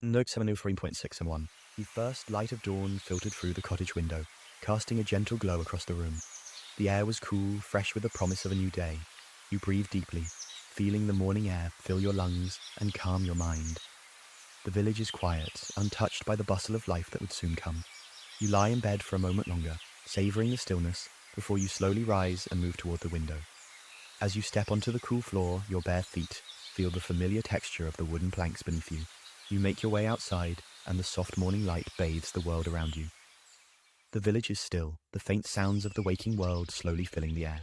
Note 703.6 The first light of dawn filtered through the cottage window, casting a gentle glow across the room. The air was cool, fresh with the promise of a new day. You breathed deeply, feeling the morning air fill your lungs and calm your mind. The village is quiet, untouched by the bustle of life that would soon come. You lie in bed for a moment longer, savoring the stillness, before you slowly rise and move toward the window. As you step onto the cool floor, your bare feet feel the familiar texture of the wooden planks beneath you. You make your way outside, and the soft morning light bathes the world around you. The village is still, the faint sounds of the waking world slowly filling the air.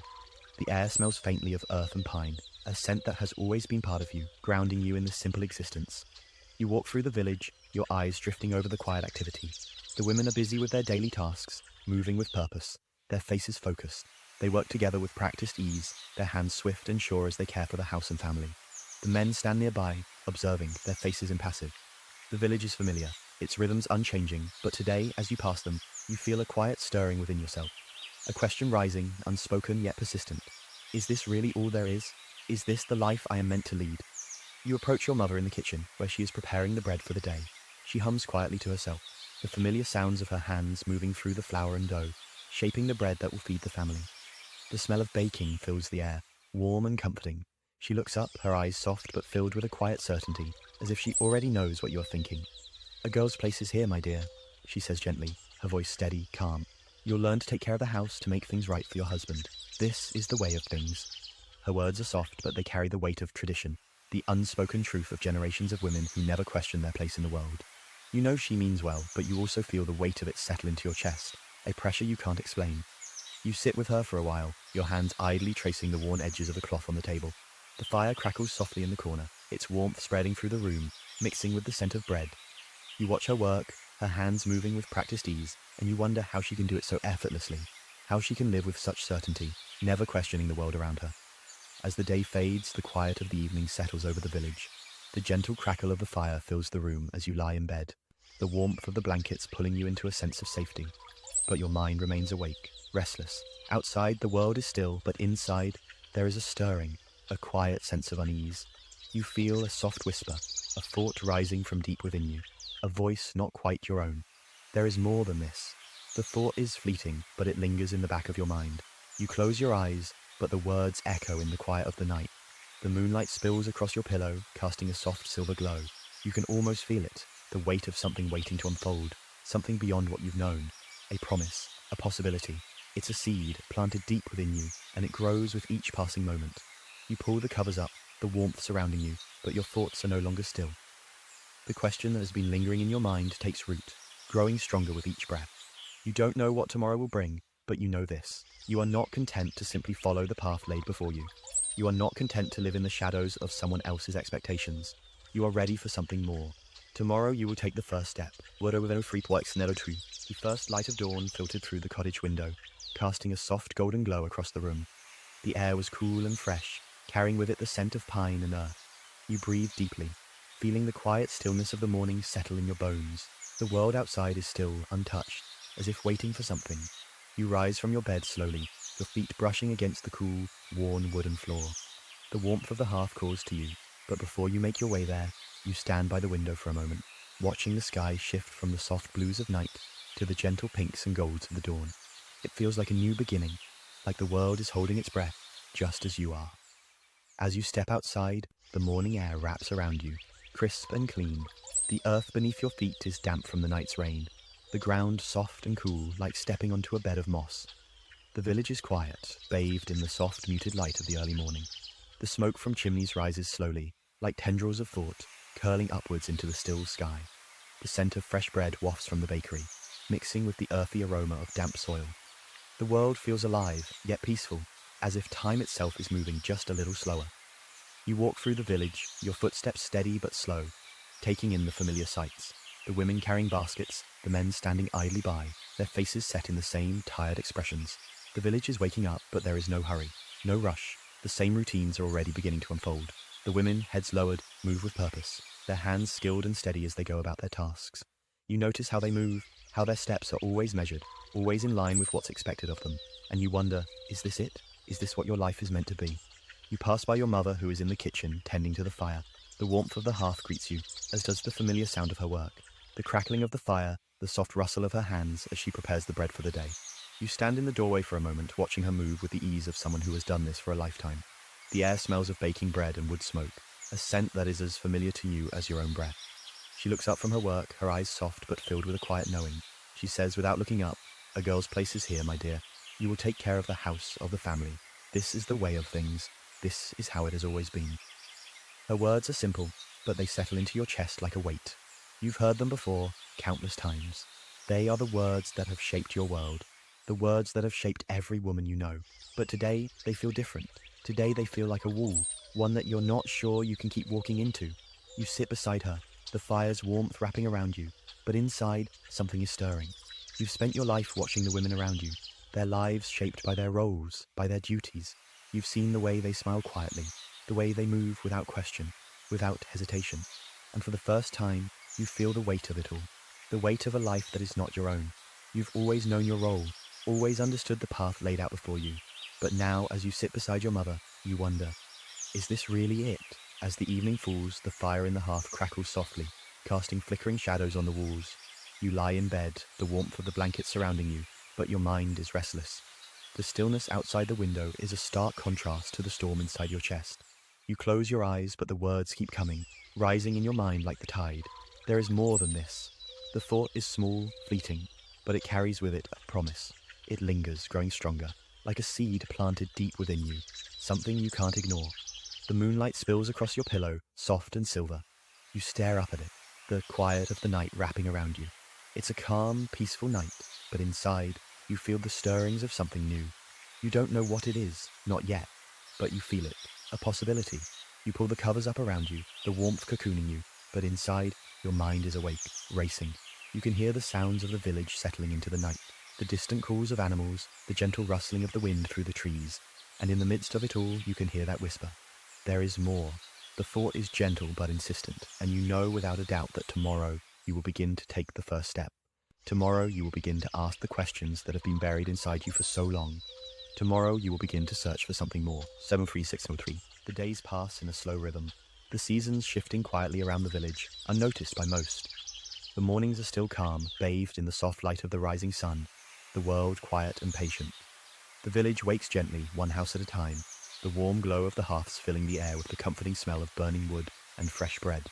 The air smells faintly of earth and pine, a scent that has always been part of you, grounding you in this simple existence. You walk through the village, your eyes drifting over the quiet activity. The women are busy with their daily tasks, moving with purpose, their faces focused. They work together with practiced ease, their hands swift and sure as they care for the house and family. The men stand nearby, observing, their faces impassive. The village is familiar, its rhythms unchanging, but today, as you pass them, you feel a quiet stirring within yourself. A question rising, unspoken yet persistent. Is this really all there is? Is this the life I am meant to lead? You approach your mother in the kitchen, where she is preparing the bread for the day. She hums quietly to herself, the familiar sounds of her hands moving through the flour and dough, shaping the bread that will feed the family. The smell of baking fills the air, warm and comforting. She looks up, her eyes soft but filled with a quiet certainty, as if she already knows what you are thinking. A girl's place is here, my dear, she says gently, her voice steady, calm. You'll learn to take care of the house to make things right for your husband. This is the way of things. Her words are soft, but they carry the weight of tradition, the unspoken truth of generations of women who never question their place in the world. You know she means well, but you also feel the weight of it settle into your chest, a pressure you can't explain. You sit with her for a while, your hands idly tracing the worn edges of the cloth on the table. The fire crackles softly in the corner, its warmth spreading through the room, mixing with the scent of bread. You watch her work, her hands moving with practiced ease, and you wonder how she can do it so effortlessly, how she can live with such certainty, never questioning the world around her. As the day fades, the quiet of the evening settles over the village. The gentle crackle of the fire fills the room as you lie in bed, the warmth of the blankets pulling you into a sense of safety. But your mind remains awake, restless. Outside, the world is still, but inside, there is a stirring, a quiet sense of unease. You feel a soft whisper, a thought rising from deep within you, a voice not quite your own. There is more than this. The thought is fleeting, but it lingers in the back of your mind. You close your eyes, but the words echo in the quiet of the night. The moonlight spills across your pillow, casting a soft silver glow. You can almost feel it, the weight of something waiting to unfold, something beyond what you've known. A promise, a possibility. It's a seed planted deep within you, and it grows with each passing moment. You pull the covers up, the warmth surrounding you, but your thoughts are no longer still. The question that has been lingering in your mind takes root, growing stronger with each breath. You don't know what tomorrow will bring, but you know this. You are not content to simply follow the path laid before you. You are not content to live in the shadows of someone else's expectations. You are ready for something more. Tomorrow you will take the first step. The first light of dawn filtered through the cottage window, casting a soft golden glow across the room. The air was cool and fresh, carrying with it the scent of pine and earth. You breathed deeply, feeling the quiet stillness of the morning settle in your bones. The world outside is still, untouched, as if waiting for something. You rise from your bed slowly, your feet brushing against the cool, worn wooden floor. The warmth of the hearth calls to you, but before you make your way there, you stand by the window for a moment, watching the sky shift from the soft blues of night to the gentle pinks and golds of the dawn. It feels like a new beginning, like the world is holding its breath, just as you are. As you step outside, the morning air wraps around you, crisp and clean. The earth beneath your feet is damp from the night's rain, the ground soft and cool, like stepping onto a bed of moss. The village is quiet, bathed in the soft, muted light of the early morning. The smoke from chimneys rises slowly, like tendrils of thought, curling upwards into the still sky. The scent of fresh bread wafts from the bakery, mixing with the earthy aroma of damp soil. The world feels alive, yet peaceful, as if time itself is moving just a little slower. You walk through the village, your footsteps steady but slow, taking in the familiar sights. The women carrying baskets, the men standing idly by, their faces set in the same tired expressions. The village is waking up, but there is no hurry, no rush. The same routines are already beginning to unfold. The women, heads lowered, move with purpose, their hands skilled and steady as they go about their tasks. You notice how they move, how their steps are always measured, always in line with what's expected of them, and you wonder, is this it? Is this what your life is meant to be? You pass by your mother, who is in the kitchen, tending to the fire, The warmth of the hearth greets you, as does the familiar sound of her work, the crackling of the fire, the soft rustle of her hands as she prepares the bread for the day. You stand in the doorway for a moment, watching her move with the ease of someone who has done this for a lifetime. The air smells of baking bread and wood smoke, a scent that is as familiar to you as your own breath. She looks up from her work, her eyes soft but filled with a quiet knowing. She says without looking up, "A girl's place is here, my dear. You will take care of the house, of the family. This is the way of things. This is how it has always been." Her words are simple, but they settle into your chest like a weight. You've heard them before, countless times. They are the words that have shaped your world, the words that have shaped every woman you know. But today, they feel different. Today they feel like a wall, one that you're not sure you can keep walking into. You sit beside her, the fire's warmth wrapping around you, but inside, something is stirring. You've spent your life watching the women around you, their lives shaped by their roles, by their duties. You've seen the way they smile quietly, the way they move without question, without hesitation. And for the first time, you feel the weight of it all, the weight of a life that is not your own. You've always known your role, always understood the path laid out before you. But now, as you sit beside your mother, you wonder, is this really it? As the evening falls, the fire in the hearth crackles softly, casting flickering shadows on the walls. You lie in bed, the warmth of the blankets surrounding you, but your mind is restless. The stillness outside the window is a stark contrast to the storm inside your chest. You close your eyes, but the words keep coming, rising in your mind like the tide. There is more than this. The thought is small, fleeting, but it carries with it a promise. It lingers, growing stronger, like a seed planted deep within you, something you can't ignore. The moonlight spills across your pillow, soft and silver. You stare up at it, the quiet of the night wrapping around you. It's a calm, peaceful night, but inside, you feel the stirrings of something new. You don't know what it is, not yet, but you feel it, a possibility. You pull the covers up around you, the warmth cocooning you, but inside, your mind is awake, racing. You can hear the sounds of the village settling into the night, the distant calls of animals, the gentle rustling of the wind through the trees, and in the midst of it all, you can hear that whisper. There is more. The thought is gentle but insistent, and you know without a doubt that tomorrow you will begin to take the first step. Tomorrow you will begin to ask the questions that have been buried inside you for so long. Tomorrow you will begin to search for something more. 73603. The days pass in a slow rhythm, the seasons shifting quietly around the village, unnoticed by most. The mornings are still calm, bathed in the soft light of the rising sun, the world quiet and patient. The village wakes gently, one house at a time, the warm glow of the hearths filling the air with the comforting smell of burning wood and fresh bread.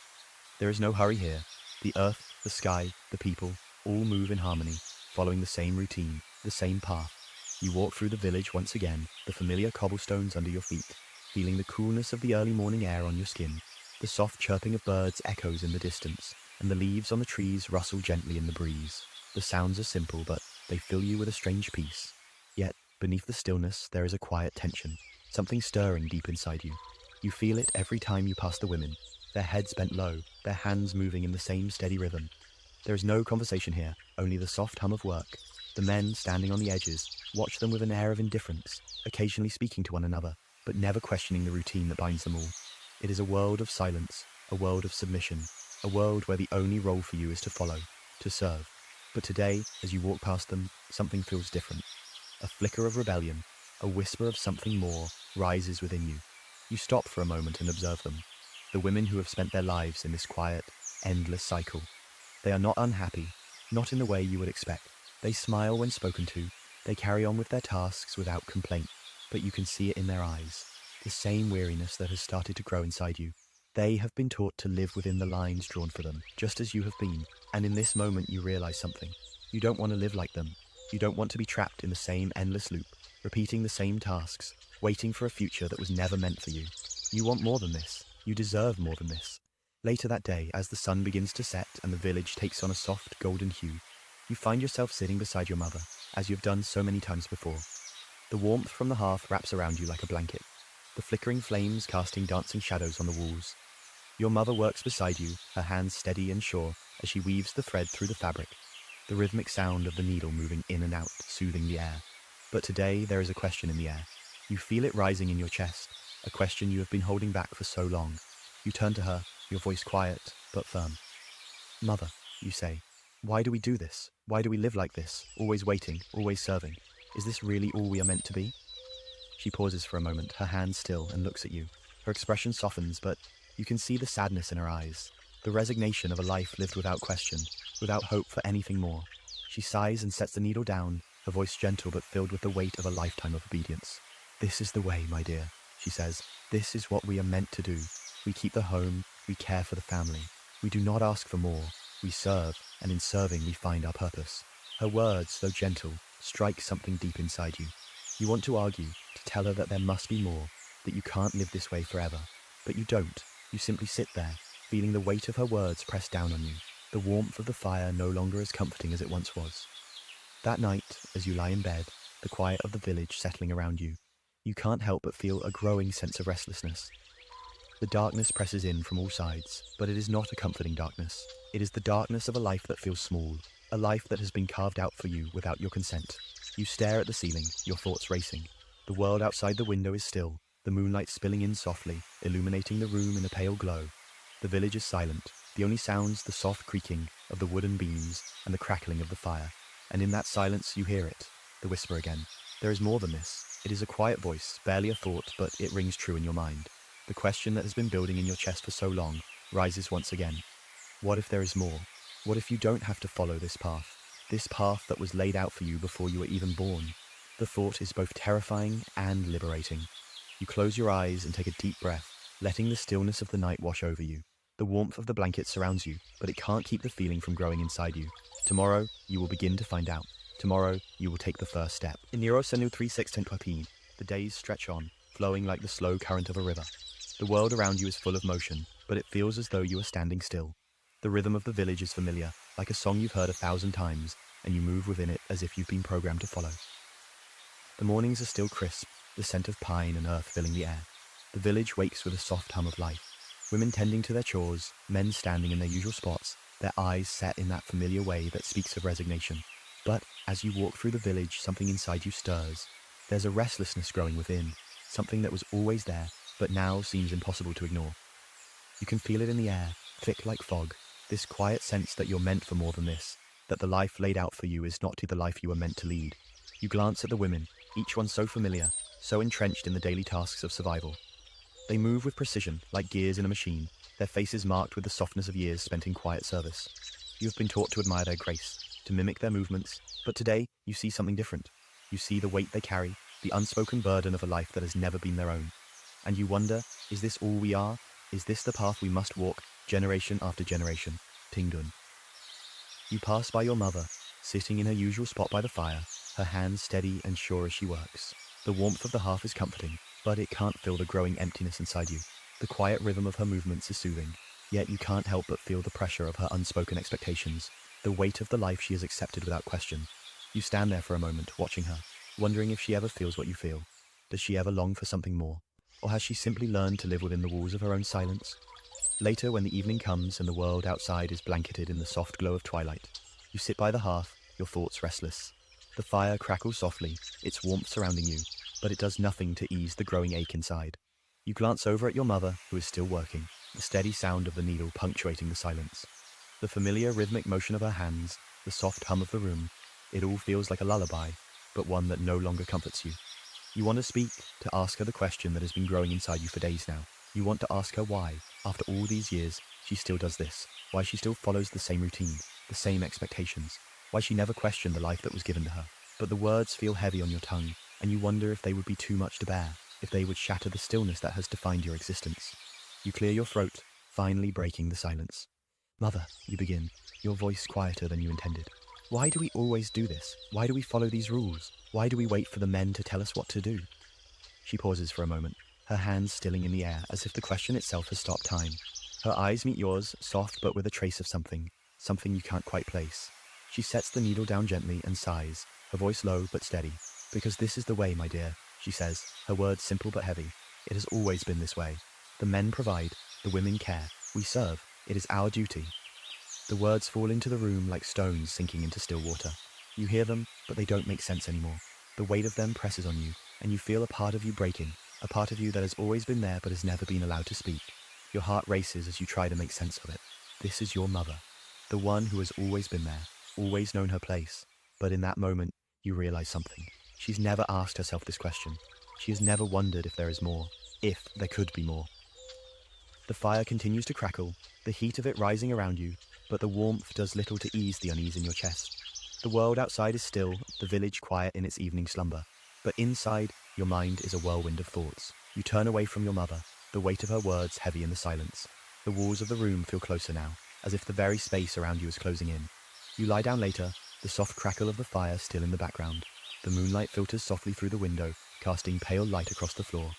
There is no hurry here. The earth, the sky, the people, all move in harmony, following the same routine, the same path. You walk through the village once again, the familiar cobblestones under your feet, feeling the coolness of the early morning air on your skin. The soft chirping of birds echoes in the distance, and the leaves on the trees rustle gently in the breeze. The sounds are simple, but they fill you with a strange peace. Yet, beneath the stillness, there is a quiet tension, something stirring deep inside you. You feel it every time you pass the women, their heads bent low, their hands moving in the same steady rhythm. There is no conversation here, only the soft hum of work. The men, standing on the edges, watch them with an air of indifference, occasionally speaking to one another, but never questioning the routine that binds them all. It is a world of silence, a world of submission, a world where the only role for you is to follow, to serve. But today, as you walk past them, something feels different. A flicker of rebellion, a whisper of something more, rises within you. You stop for a moment and observe them. The women who have spent their lives in this quiet, endless cycle. They are not unhappy, not in the way you would expect. They smile when spoken to, they carry on with their tasks without complaint, but you can see it in their eyes, the same weariness that has started to grow inside you. They have been taught to live within the lines drawn for them, just as you have been, and in this moment you realize something. You don't want to live like them. You don't want to be trapped in the same endless loop, repeating the same tasks, waiting for a future that was never meant for you. You want more than this. You deserve more than this. Later that day, as the sun begins to set and the village takes on a soft golden hue, you find yourself sitting beside your mother, as you have done so many times before. The warmth from the hearth wraps around you like a blanket, the flickering flames casting dancing shadows on the walls. Your mother works beside you, her hands steady and sure as she weaves the thread through the fabric, the rhythmic sound of the needle moving in and out, soothing the air. But today there is a question in the air. You feel it rising in your chest, a question you have been holding back for so long. You turn to her, your voice quiet but firm. "Mother," you say, "why do we do this? Why do we live like this, always waiting, always serving? Is this really all we are meant to be?" She pauses for a moment, her hands still, and looks at you. Her expression softens, but You can see the sadness in her eyes, the resignation of a life lived without question, without hope for anything more. She sighs and sets the needle down, her voice gentle but filled with the weight of a lifetime of obedience. "This is the way, my dear," she says. "This is what we are meant to do. We keep the home, we care for the family. We do not ask for more. We serve, and in serving we find our purpose." Her words, though gentle, strike something deep inside you. You want to argue, to tell her that there must be more, that you can't live this way forever. But you don't. You simply sit there, feeling the weight of her words press down on you, the warmth of the fire no longer as comforting as it once was. That night, as you lie in bed, the quiet of the village settling around you, you can't help but feel a growing sense of restlessness. The darkness presses in from all sides, but it is not a comforting darkness. It is the darkness of a life that feels small, a life that has been carved out for you without your consent. You stare at the ceiling, your thoughts racing. The world outside the window is still, the moonlight spilling in softly, illuminating the room in a pale glow. The village is silent, the only sounds the soft creaking of the wooden beams and the crackling of the fire. And in that silence you hear it, the whisper again. There is more than this. It is a quiet voice, barely a thought, but it rings true in your mind. The question that has been building in your chest for so long rises once again. What if there is more? What if you don't have to follow this path that was laid out for you before you were even born? The thought is both terrifying and liberating. You close your eyes and take a deep breath, letting the stillness of the night wash over you. The warmth of the blanket surrounds you, but it can't keep the feeling from growing inside you. Tomorrow, you will begin to find out. Tomorrow, you will take the first step. In Neurosenu 3610 the days stretch on, flowing like the slow current of a river. The world around you is full of motion, but it feels as though you are standing still. The rhythm of the village is familiar, like a song you've heard 1,000 times, and you move within it as if you've been programmed to follow. The mornings are still crisp, the scent of pine and earth filling the air. The village wakes with a soft hum of life. Women tending to their chores, men standing in their usual spots, their eyes set in that familiar way that speaks of resignation. But as you walk through the village, something inside you stirs. There's a restlessness growing within, something that was always there, but now seems impossible to ignore. You can feel it in the air, thick like fog, this quiet sense that you're meant for more than this, that the life laid out for you is not the life you were meant to lead. You glance at the women, each one so familiar, so entrenched in the daily tasks of survival. They move with precision, like gears in a machine, their faces marked with the softness of years spent in quiet service. You have been taught to admire their grace, to mimic their movements, but today you see something different. You see the weight they carry, the unspoken burden of a life that has never been their own. And you wonder, is this all we are? Is this the path we must walk, generation after generation? Tingdun. You pass by your mother, sitting in her usual spot by the fire, her hands steady and sure as she works. The warmth of the hearth is comforting, but it can't fill the growing emptiness inside you. The quiet rhythm of her movements is soothing, yet you can't help but feel the pressure of her unspoken expectations, the weight of the life she has accepted without question. You stand there for a moment, watching her, wondering if she ever feels what you feel. Does she ever long for something more? Or has she simply learned to live within the walls of her own silence? Later, when the evening comes and the world outside is blanketed in the soft glow of twilight, you sit by the hearth, your thoughts restless. The fire crackles softly, its warmth surrounding you, but it does nothing to ease the growing ache inside. You glance over at your mother, who is still working, the steady sound of the needle punctuating the silence. The familiar rhythmic motion of her hands, the soft hum of the room, it all feels like a lullaby, but one that no longer comforts you. You want to speak, to ask her the question that has been growing inside you for days now. You want to ask her why, after all these years, she still does this, why she still follows the same routine, the same expectations, why she never questioned the life that was given to her. But the words feel heavy on your tongue, and you wonder if they would be too much to bear, if they would shatter the stillness that has defined your existence. You clear your throat, finally breaking the silence. "Mother," you begin, your voice quieter than you intended. "Why do we always do this? Why do we follow these rules? Why do we wait for the men to tell us what to do?" She pauses for a moment, her hands stilling in the air as if the question itself has stopped time. Her eyes meet yours, soft but with a trace of something you can't quite place. She sets the needle down gently and sighs, her voice low but steady. "Because this is the way, my dear," she says, her words simple but heavy. "It has always been this way. The men provide, the women care, we serve. It is our duty." The words fall into the room like stones sinking into still water. You hear them, but they don't make sense anymore. The weight of them presses on you, and you feel a part of you breaking, a part of you that has always been there but has never been allowed to speak. Your heart races as you try to make sense of it. This is your mother, the one who has always been there, always known her place. But in that moment, you realize something. She's never asked herself this question. She has never wondered if there is more, if there could be more. The fire continues to crackle, the heat of it rising around you, but the warmth does little to ease the unease in your chest. The world outside is still, the village quiet in its evening slumber. But inside, your mind is a whirlwind of thoughts. You turn away from your mother, the weight of her words heavy in the silence. The walls of the room feel closer now, as if the very space around you is closing in. You lie down later, the soft crackle of the fire still in the background. The moonlight filters softly through the window, casting pale light across the floor.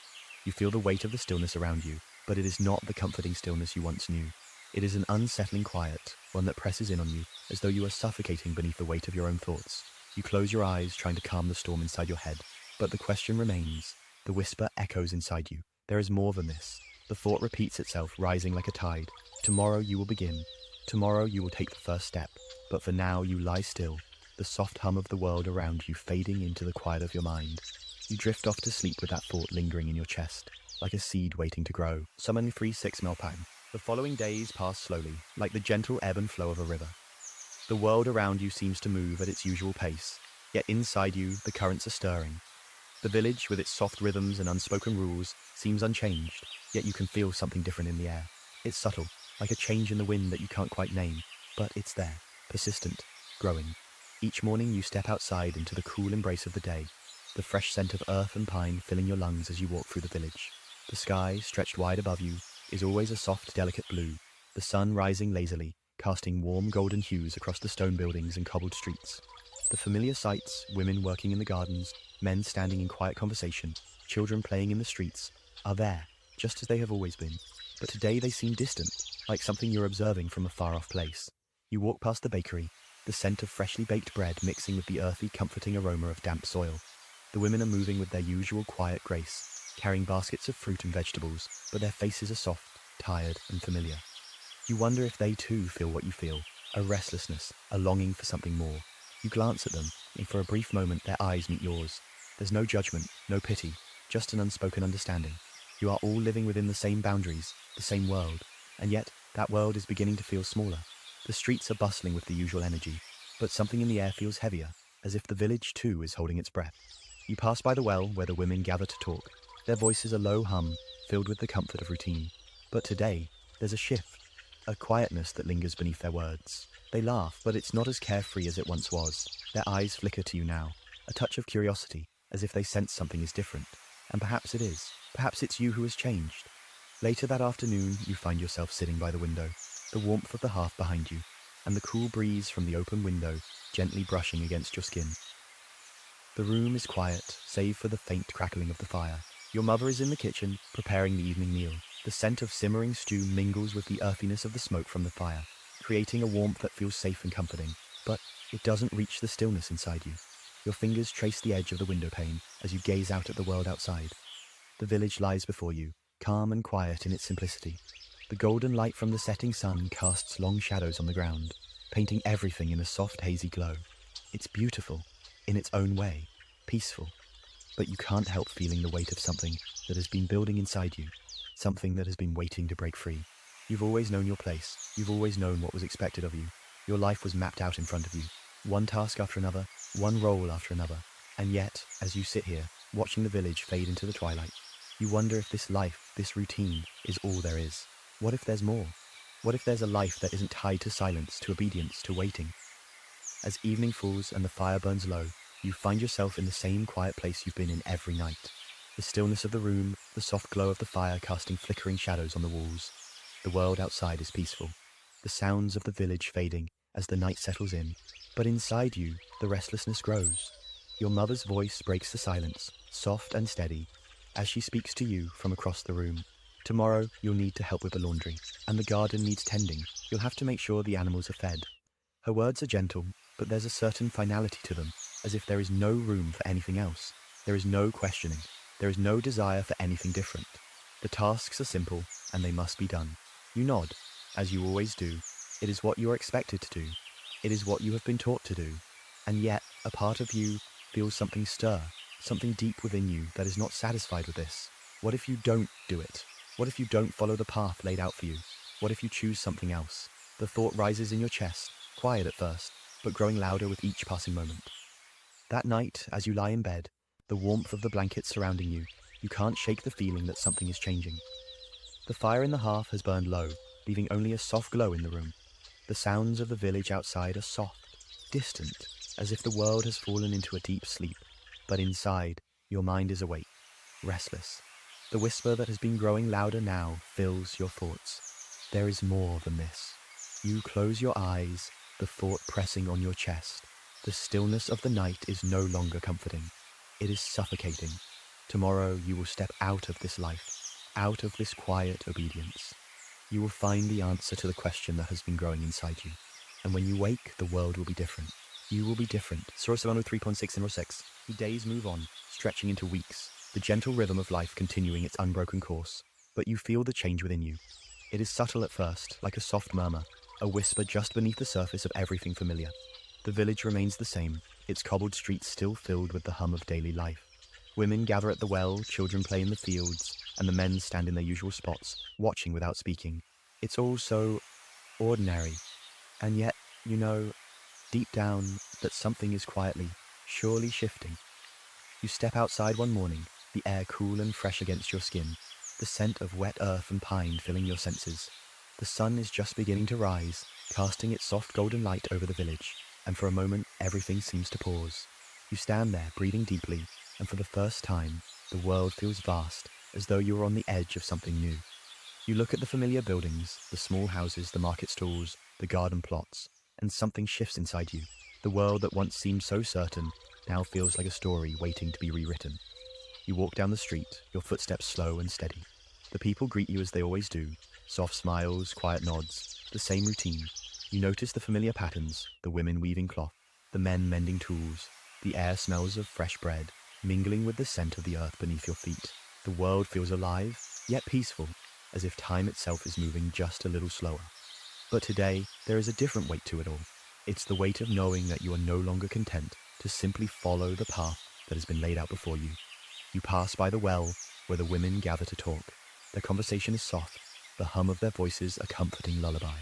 You feel the weight of the stillness around you, but it is not the comforting stillness you once knew. It is an unsettling quiet, one that presses in on you, as though you are suffocating beneath the weight of your own thoughts. You close your eyes, trying to calm the storm inside your head. But the question remains. The whisper echoes inside you. There is more than this. The thought repeats itself, rising like a tide. Tomorrow you will begin. Tomorrow you will take the first step. But for now you lie still, the soft hum of the world around you fading into the quiet of your mind. You drift off to sleep with that thought lingering in your chest, like a seed waiting to grow. Summon 3-6 Melpine. The following days pass slowly, like the gentle ebb and flow of a river. The world around you seems to move at its usual pace, yet inside you the currents are stirring. The village, with its soft rhythms and unspoken rules, seems unchanged, yet you can feel something different in the air. It's subtle, like a change in the wind that you can't quite name, but it's there, persistent, growing. Each morning you step outside into the cool embrace of the day, the fresh scent of earth and pine filling your lungs as you walk through the village. The sky, stretched wide above you, is always a soft, delicate blue, the sun rising lazily, casting warm golden hues across the stone buildings and cobbled streets. The familiar sights, women working in the gardens, men standing in quiet conversation, children playing in the streets, are there, just as they have always been. But today they seem distant, like something you're observing from a far-off place. You walk past the bakery, the scent of freshly baked bread mixing with the earthy, comforting aroma of damp soil. The women are moving with their usual quiet grace, carrying baskets of fruit and vegetables, but their faces are soft, tired, and familiar. You wonder if they too feel what you feel, a restlessness, a longing for something more. You glance at them, and for a brief moment their eyes meet yours. There's no judgment, no pity, just an unspoken understanding. You are all living within the same boundaries, the same world, and yet that world is beginning to feel smaller. The streets are bustling with the usual energy, but something in the air feels heavier, as if the village too is holding its breath. You pass by the well where the women gather to talk. Their voices a low hum, filled with the comfort of routine. But today, there's a shift, a quietness that lingers beneath their words. They laugh, but it's not as carefree as it once was. Their eyes flicker to you now, a touch of curiosity, as if they sense something is different. And perhaps it is. Perhaps it's you who has changed. Later that afternoon, you find yourself sitting by the window, the warmth of the hearth behind you, and the cool breeze from the open window gently brushing against your skin. The room is quiet, save for the faint crackling of the fire. Your mother is in the kitchen, preparing the evening meal. The scent of simmering stew mingles with the earthiness of the smoke from the fire, creating a warmth that feels safe and comforting. But it doesn't reach the stillness inside you. Your fingers trace the edge of the window pane as you gaze out at the world outside. The village lies before you, calm and quiet in its simplicity. The golden light from the setting sun casts long shadows on the ground, painting everything in a soft, hazy glow. It's beautiful, in its own way, peaceful. But you can't help feeling the weight of something that has been building inside you, something that has been waiting to break free. You've always known your place. You've always known what was expected of you. Your life was mapped out in front of you, one task after another, one role after another. And yet, as you sit here, watching the village fade into the twilight, you wonder if this life, this routine, is all there is. What if there's more? What if there's a life that isn't tied to silence, to obedience, to waiting? As evening falls and the fire burns low, you find yourself in the same quiet place you've been in every night. The stillness of the room, the soft glow of the fire casting flickering shadows on the walls. The world outside is peaceful, the sounds of the village fading as the night settles in. But inside you, the restlessness grows. Your mother's voice breaks the silence, soft and steady, as she speaks to you from across the room. Tomorrow, you'll need to help with the laundry, and the garden needs tending. You'll have to make sure the animals are fed. Her words are gentle, but there's a certain finality to them, as if there is no room for anything else. There is no questioning. There is no desire for anything different. The tasks are simple, and they must be done. You nod, as you always do. It is what you are expected to do. It is what you have been taught to do. And yet, a part of you feels something stir, something deep within you that is not satisfied with this. What if you don't do it? What if you don't follow the path laid out for you? What if you choose something else? The thought rises in your chest, quiet at first, but growing louder with each passing moment. That night, as you lie in bed, the warmth of the blankets surrounding you, you can't shake the feeling that something is changing. The fire in the hearth has burned low, leaving only a soft glow in the room. The sounds of the village outside are soft, distant, as if the world has fallen into a deep sleep. But inside, your mind is awake, restless. The whisper that has been growing louder now fills your thoughts. There is more than this. You close your eyes, the thought pressing on your chest. The stillness of the night is no longer comforting. It is suffocating. Tomorrow you will step out of this life, out of this quiet obedience. You will find the answer to the question that has been growing inside you. And when you wake, the world will be different. You will be different. Source 103.6 and 6. The days move on, stretching into weeks, the gentle rhythm of life continuing its unbroken course. But you feel the change within you. It is subtle at first, like a soft murmur, a whisper just beneath the surface of everything familiar. The village remains the same, its cobbled streets still filled with the hum of daily life. Women gather at the well, children play in the fields, and the men stand in their usual spots, watching without speaking. It's all so ordinary. And yet, you know, deep down, that something is quietly, surely shifting. You step outside one morning, the air cool and fresh against your skin, the scent of wet earth and pine filling your senses. The sun is just beginning to rise, casting its soft golden light over the village, and for a moment everything seems to pause. You stand there, breathing deeply, and for the first time, the world feels vast, as though you are on the edge of something new. You look at the familiar buildings, the small houses, the market stalls, the garden plots, and something shifts inside you. The world that once seemed so certain now feels like a story waiting to be rewritten. You walk down the street, your footsteps slow and steady. The people greet you as they always do, soft smiles, quiet nods, the same routine. You notice the familiar patterns, the women weaving cloth, the men mending tools. The air smells of fresh bread, mingling with the scent of the earth beneath your feet. The world feels alive, yet peaceful, as if time itself is moving just a little slower. But today, there is a different weight to it all. It's the weight of knowing that you are no longer content to simply follow the path that has been laid out before you. You pass by the well, where the women gather to talk. Their conversation is soft, the hum of their voices a comforting lullaby.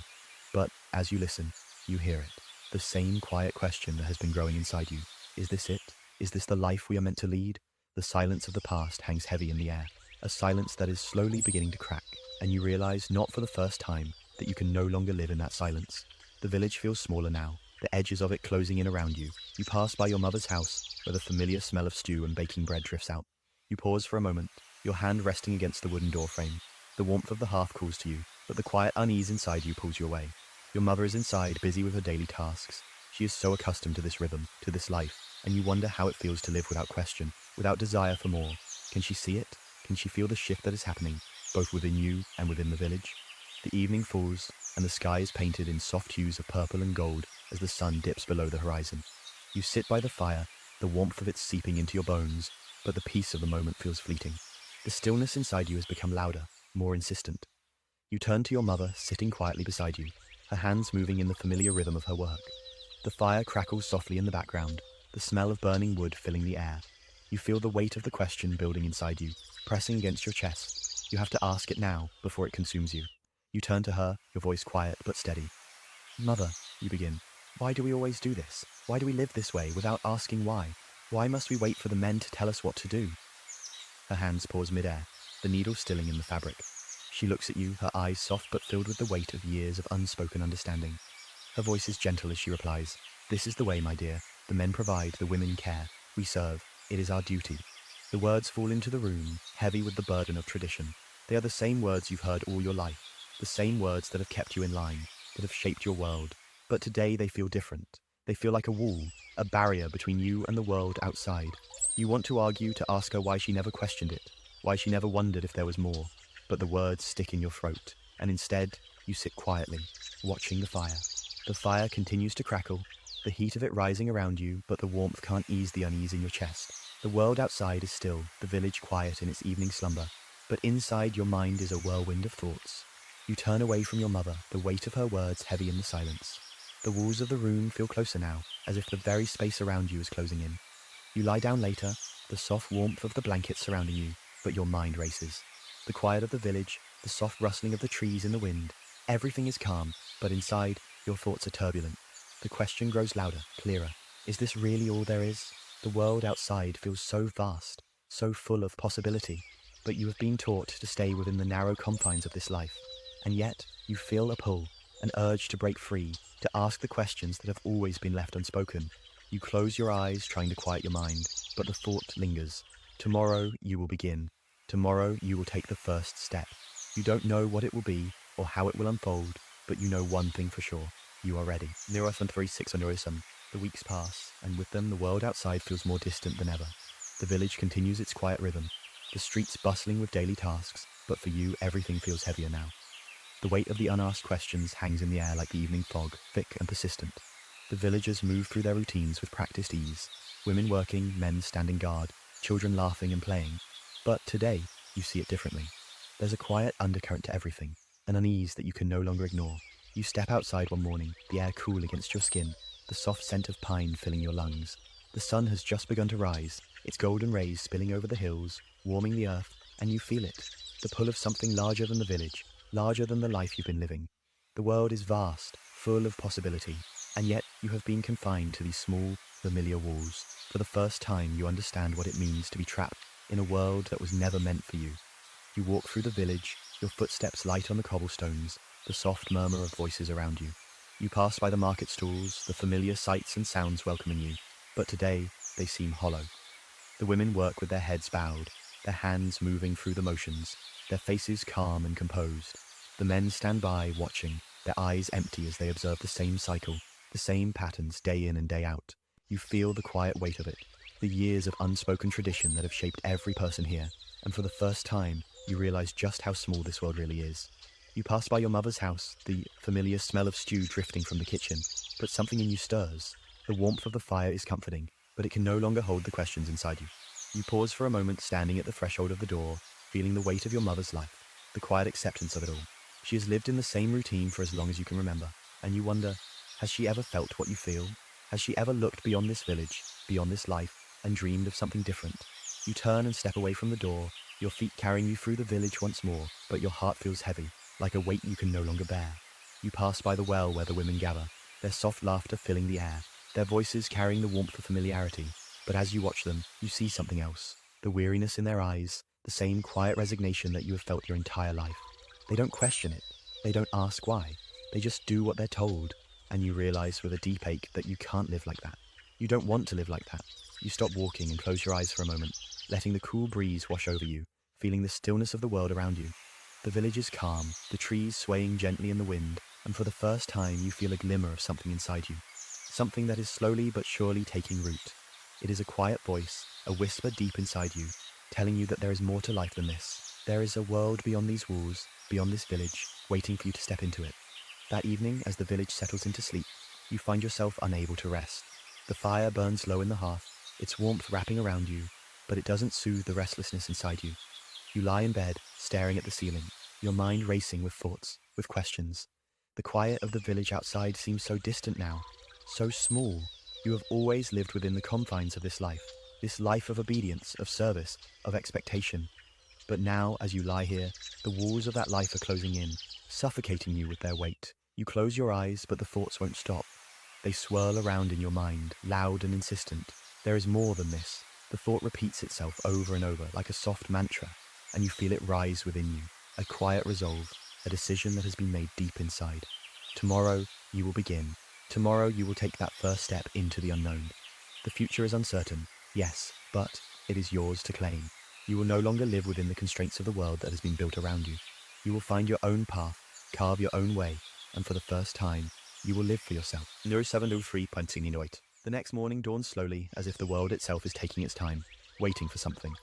But as you listen, you hear it, the same quiet question that has been growing inside you. Is this it? Is this the life we are meant to lead? The silence of the past hangs heavy in the air, a silence that is slowly beginning to crack, and you realize, not for the first time, that you can no longer live in that silence. The village feels smaller now, the edges of it closing in around you. You pass by your mother's house, where the familiar smell of stew and baking bread drifts out. You pause for a moment, your hand resting against the wooden doorframe. The warmth of the hearth calls to you, but the quiet unease inside you pulls you away. Your mother is inside, busy with her daily tasks. She is so accustomed to this rhythm, to this life, and you wonder how it feels to live without question, without desire for more. Can she see it? Can she feel the shift that is happening, both within you and within the village? The evening falls, and the sky is painted in soft hues of purple and gold as the sun dips below the horizon. You sit by the fire, the warmth of it seeping into your bones, but the peace of the moment feels fleeting. The stillness inside you has become louder, more insistent. You turn to your mother, sitting quietly beside you, her hands moving in the familiar rhythm of her work. The fire crackles softly in the background, the smell of burning wood filling the air. You feel the weight of the question building inside you, pressing against your chest. You have to ask it now, before it consumes you. You turn to her, your voice quiet but steady. Mother, you begin, why do we always do this? Why do we live this way without asking why? Why must we wait for the men to tell us what to do? Her hands pause midair, the needle stilling in the fabric. She looks at you, her eyes soft but filled with the weight of years of unspoken understanding. Her voice is gentle as she replies, "This is the way, my dear. The men provide, the women care. We serve. It is our duty." The words fall into the room, heavy with the burden of tradition. They are the same words you've heard all your life, the same words that have kept you in line, that have shaped your world. But today they feel different. They feel like a wall, a barrier between you and the world outside. You want to argue, to ask her why she never questioned it, why she never wondered if there was more. But the words stick in your throat, and instead, you sit quietly, watching the fire. The fire continues to crackle, the heat of it rising around you, but the warmth can't ease the unease in your chest. The world outside is still, the village quiet in its evening slumber, but inside your mind is a whirlwind of thoughts. You turn away from your mother, the weight of her words heavy in the silence. The walls of the room feel closer now, as if the very space around you is closing in. You lie down later, the soft warmth of the blankets surrounding you, but your mind races. The quiet of the village, the soft rustling of the trees in the wind, everything is calm, but inside, your thoughts are turbulent. The question grows louder, clearer. Is this really all there is? The world outside feels so vast, so full of possibility. but you have been taught to stay within the narrow confines of this life. And yet, you feel a pull, an urge to break free, to ask the questions that have always been left unspoken. You close your eyes, trying to quiet your mind, but the thought lingers. Tomorrow, you will begin. Tomorrow, you will take the first step. You don't know what it will be or how it will unfold, but you know one thing for sure. You are ready. Authentically, the weeks pass, and with them the world outside feels more distant than ever. The village continues its quiet rhythm, the streets bustling with daily tasks, but for you everything feels heavier now. The weight of the unasked questions hangs in the air like the evening fog, thick and persistent. The villagers move through their routines with practiced ease, women working, men standing guard, children laughing and playing. But today, you see it differently. There's a quiet undercurrent to everything, an unease that you can no longer ignore. You step outside one morning, the air cool against your skin, the soft scent of pine filling your lungs. The sun has just begun to rise, its golden rays spilling over the hills, warming the earth, and you feel it. The pull of something larger than the village, larger than the life you've been living. The world is vast, full of possibility, and yet you have been confined to these small, familiar walls. For the first time, you understand what it means to be trapped in a world that was never meant for you. You walk through the village, your footsteps light on the cobblestones, the soft murmur of voices around you. You pass by the market stalls, the familiar sights and sounds welcoming you, but today they seem hollow. The women work with their heads bowed, their hands moving through the motions, their faces calm and composed. The men stand by, watching, their eyes empty as they observe the same cycle, the same patterns day in and day out. You feel the quiet weight of it, the years of unspoken tradition that have shaped every person here, and for the first time, you realize just how small this world really is. You pass by your mother's house, the familiar smell of stew drifting from the kitchen, but something in you stirs. The warmth of the fire is comforting, but it can no longer hold the questions inside you. You pause for a moment, standing at the threshold of the door, feeling the weight of your mother's life, the quiet acceptance of it all. She has lived in the same routine for as long as you can remember, and you wonder, has she ever felt what you feel? Has she ever looked beyond this village, beyond this life, and dreamed of something different? You turn and step away from the door, your feet carrying you through the village once more, but your heart feels heavy, like a weight you can no longer bear. You pass by the well where the women gather, their soft laughter filling the air, their voices carrying the warmth of familiarity. But as you watch them, you see something else. The weariness in their eyes, the same quiet resignation that you have felt your entire life. They don't question it. They don't ask why. They just do what they're told. And you realize with a deep ache that you can't live like that. You don't want to live like that. You stop walking and close your eyes for a moment, letting the cool breeze wash over you, feeling the stillness of the world around you. The village is calm, the trees swaying gently in the wind, and for the first time you feel a glimmer of something inside you. Something that is slowly but surely taking root. It is a quiet voice, a whisper deep inside you, telling you that there is more to life than this. There is a world beyond these walls, beyond this village, waiting for you to step into it. That evening, as the village settles into sleep, you find yourself unable to rest. The fire burns low in the hearth, its warmth wrapping around you, but it doesn't soothe the restlessness inside you. You lie in bed, staring at the ceiling, your mind racing with thoughts, with questions. The quiet of the village outside seems so distant now, so small. You have always lived within the confines of this life of obedience, of service, of expectation. But now, as you lie here, the walls of that life are closing in, suffocating you with their weight. You close your eyes, but the thoughts won't stop. They swirl around in your mind, loud and insistent. There is more than this. The thought repeats itself over and over, like a soft mantra, and you feel it rise within you, a quiet resolve, a decision that has been made deep inside. Tomorrow, you will begin. Tomorrow, you will take that first step into the unknown. The future is uncertain, yes, but it is yours to claim. You will no longer live within the constraints of the world that has been built around you. You will find your own path, carve your own way, and for the first time, you will live for yourself. 703.8. The next morning dawns slowly, as if the world itself is taking its time, waiting for something.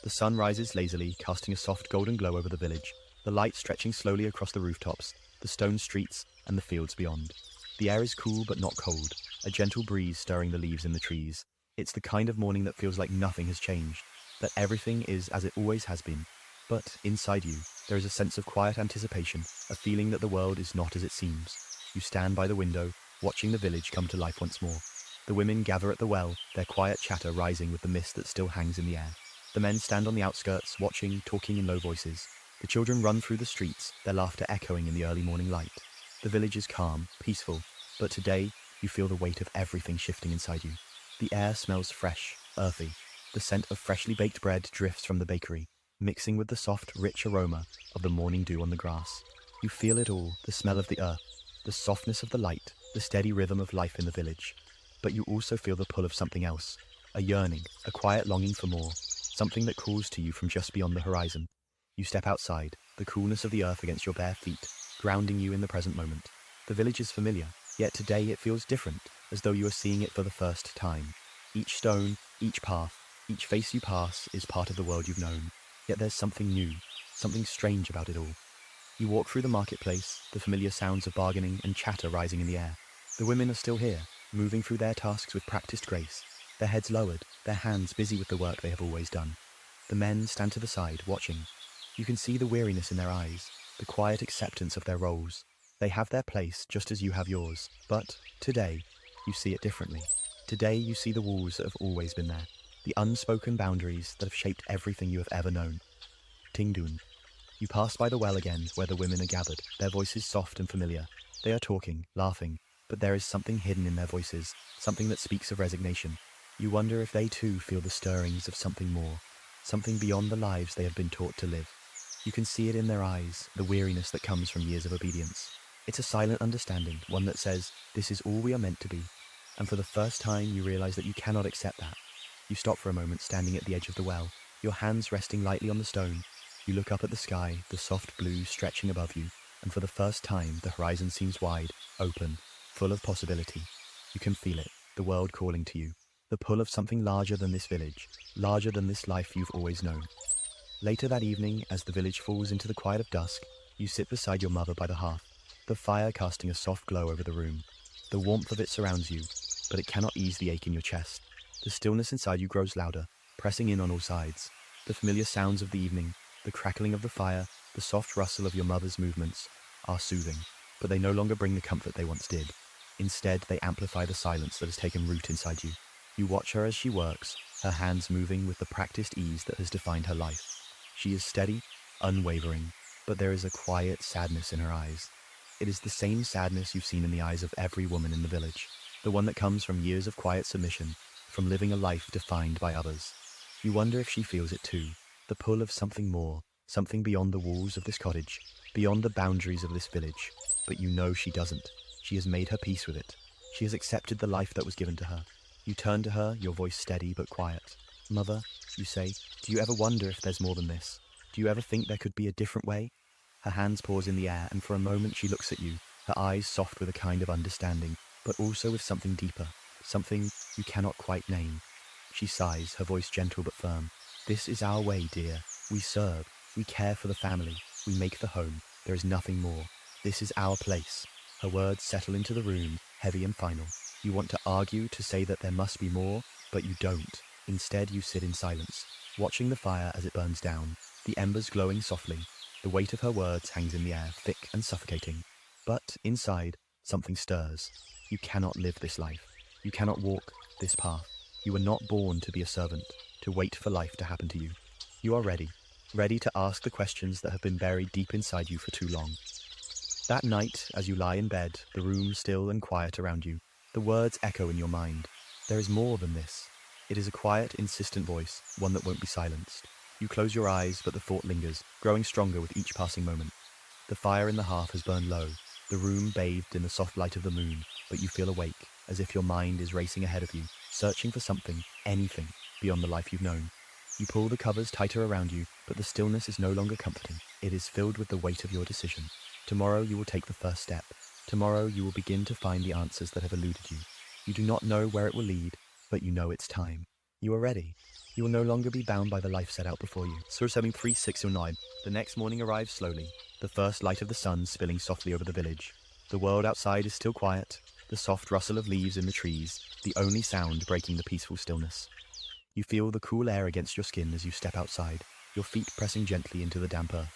The sun rises lazily, casting a soft golden glow over the village, the light stretching slowly across the rooftops, the stone streets, and the fields beyond. The air is cool but not cold, a gentle breeze stirring the leaves in the trees. It's the kind of morning that feels like nothing has changed, that everything is as it always has been. But inside you, there is a sense of quiet anticipation, a feeling that the world is not as it seems. You stand by the window, watching the village come to life once more. The women gather at the well, their quiet chatter rising with the mist that still hangs in the air. The men stand on the outskirts, watching, talking in low voices. The children run through the streets, their laughter echoing in the early morning light. The village is calm, peaceful, but today you feel the weight of everything shifting inside you. The air smells fresh, earthy. The scent of freshly baked bread drifts from the bakery. mixing with the soft, rich aroma of the morning dew on the grass. You feel it all, the smell of the earth, the softness of the light, the steady rhythm of life in the village. But you also feel the pull of something else, a yearning, a quiet longing for more, something that calls to you from just beyond the horizon. You step outside, the coolness of the earth against your bare feet, grounding you in the present moment. The village is familiar, yet today it feels different, as though you are seeing it for the first time. Each stone, each path, each face you pass is part of the world you've known. Yet there's something new, something strange about it all. You walk through the marketplace, the familiar sounds of bargaining and chatter rising in the air. The women are still here, moving through their tasks with practiced grace, their heads lowered, their hands busy with the work they have always done. The men stand to the side, watching. You can see the weariness in their eyes, the quiet acceptance of their roles. They have their place just as you have yours, but today, you see it differently. Today you see the walls that have always been there, the unspoken boundaries that have shaped everything you have ever known. Tingdun. You pass by the well again, where the women are gathered, their voices soft and familiar. They are talking, laughing, but there is something hidden in their voices, something that speaks of resignation. You wonder if they too feel the stirrings of something more, something beyond the lives they have been taught to live. You can see it in their eyes, the weariness that comes from years of obedience. It's a silent understanding, one that says, this is all we are meant to be. And for the first time you realize that you cannot accept that. You stop for a moment standing at the edge of the well, your hands resting lightly on the stone. You look up at the sky, the soft blue stretching above you, and for the first time the horizon seems wide, open, full of possibility. You can feel it, the world calling to you, the pull of something larger than this village, larger than this life you've always known. Later that evening, as the village falls into the quiet of dusk, you sit beside your mother by the hearth, the fire casting a soft glow over the room. The warmth of it surrounds you, but it cannot ease the ache in your chest. The stillness inside you grows louder, pressing in on all sides. The familiar sounds of the evening, the crackling of the fire, the soft rustle of your mother's movements, are soothing, but they no longer bring the comfort they once did. Instead, they amplify the silence that has taken root inside you. You watch her as she works, her hands moving with the practiced ease that has defined her life. She is steady, unwavering, but there is a quiet sadness in her eyes. It is the same sadness you've seen in the eyes of every woman in the village, the one that comes from years of quiet submission, from living a life defined by others. You wonder if she feels it too, the pull of something more, something beyond the walls of this cottage, beyond the boundaries of this village. But you know she doesn't. She has made her peace with it. She has accepted the life that was given to her. You turn to her, your voice steady but quiet. Mother, you say, do you ever wonder if there's more than this? Do you ever think there could be a different way? Her hands pause in the air, and for a moment she looks at you, her eyes soft with a kind of understanding, but also with something deeper, something you cannot quite name. She sighs, her voice gentle but firm. This is our way, dear. We serve, we care for the family, we make the home. There is nothing more. This is our place. Her words settle into the room, heavy and final. You want to argue, to say that there must be more, but you don't. Instead, you sit in silence, watching the fire as it burns down, the embers glowing softly. The weight of her words hangs in the air, thick and suffocating. But inside, something stirs. You cannot live this life. You cannot walk this path. You were not born to be a servant, to wait for life to happen to you. You are ready, ready to ask the questions that have been buried deep inside you for too long. That night, as you lie in bed, the room still and quiet around you, the words echo in your mind. There is more than this. It is a quiet, insistent voice, one that won't be silenced. You close your eyes, but the thought lingers, growing stronger with each passing moment. The fire in the hearth has burned low, the room bathed in the soft light of the moon, but you feel awake, as if your mind is racing ahead of you, searching for something, anything, beyond the life you've known. You pull the covers tighter around you, but the stillness is no longer comforting. It is filled with the weight of your decision. Tomorrow you will take the first step. Tomorrow you will begin to find the answers that have eluded you. You do not know where it will lead, but you know it's time. You are ready. You will no longer be bound by the life set out before you. Surah 73609. The next morning arrives slowly, the first light of the sun spilling softly over the village. The world outside is still quiet, the soft rustle of leaves in the trees, the only sound breaking the peaceful stillness. You feel the cool air against your skin as you step outside, your feet pressing gently into the damp earth.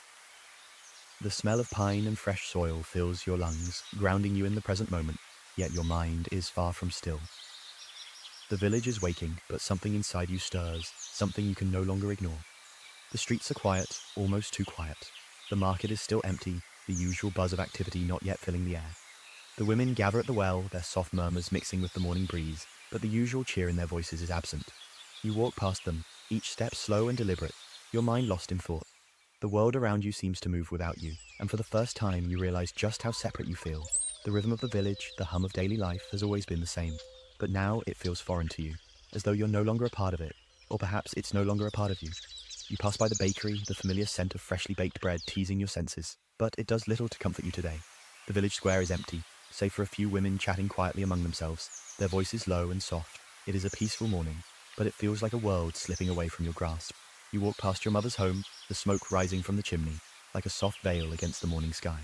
The smell of pine and fresh soil fills your lungs, grounding you in the present moment, yet your mind is far from still. The village is waking, but something inside you stirs, something you can no longer ignore. The streets are quiet, almost too quiet. The market is still empty, the usual buzz of activity not yet filling the air. The women gather at the well, their soft murmurs mixing with the morning breeze, but the usual cheer in their voices is absent. You walk past them, each step slow and deliberate, your mind lost in thought. The world around you seems to move without you, and for the first time you realize just how separate you feel. The rhythm of the village, the hum of daily life has always been the same, but now it feels foreign to you, as though you're no longer a part of it, or perhaps it's no longer a part of you. You pass by the bakery, the familiar scent of freshly baked bread teasing your senses, but it does little to comfort you today. The village square is empty, save for a few women chatting quietly among themselves, their voices low and soft. It is a peaceful morning, but it feels like a world slipping away from your grasp. You walk past your mother's home, the smoke rising from the chimney, like a soft veil against the morning sky.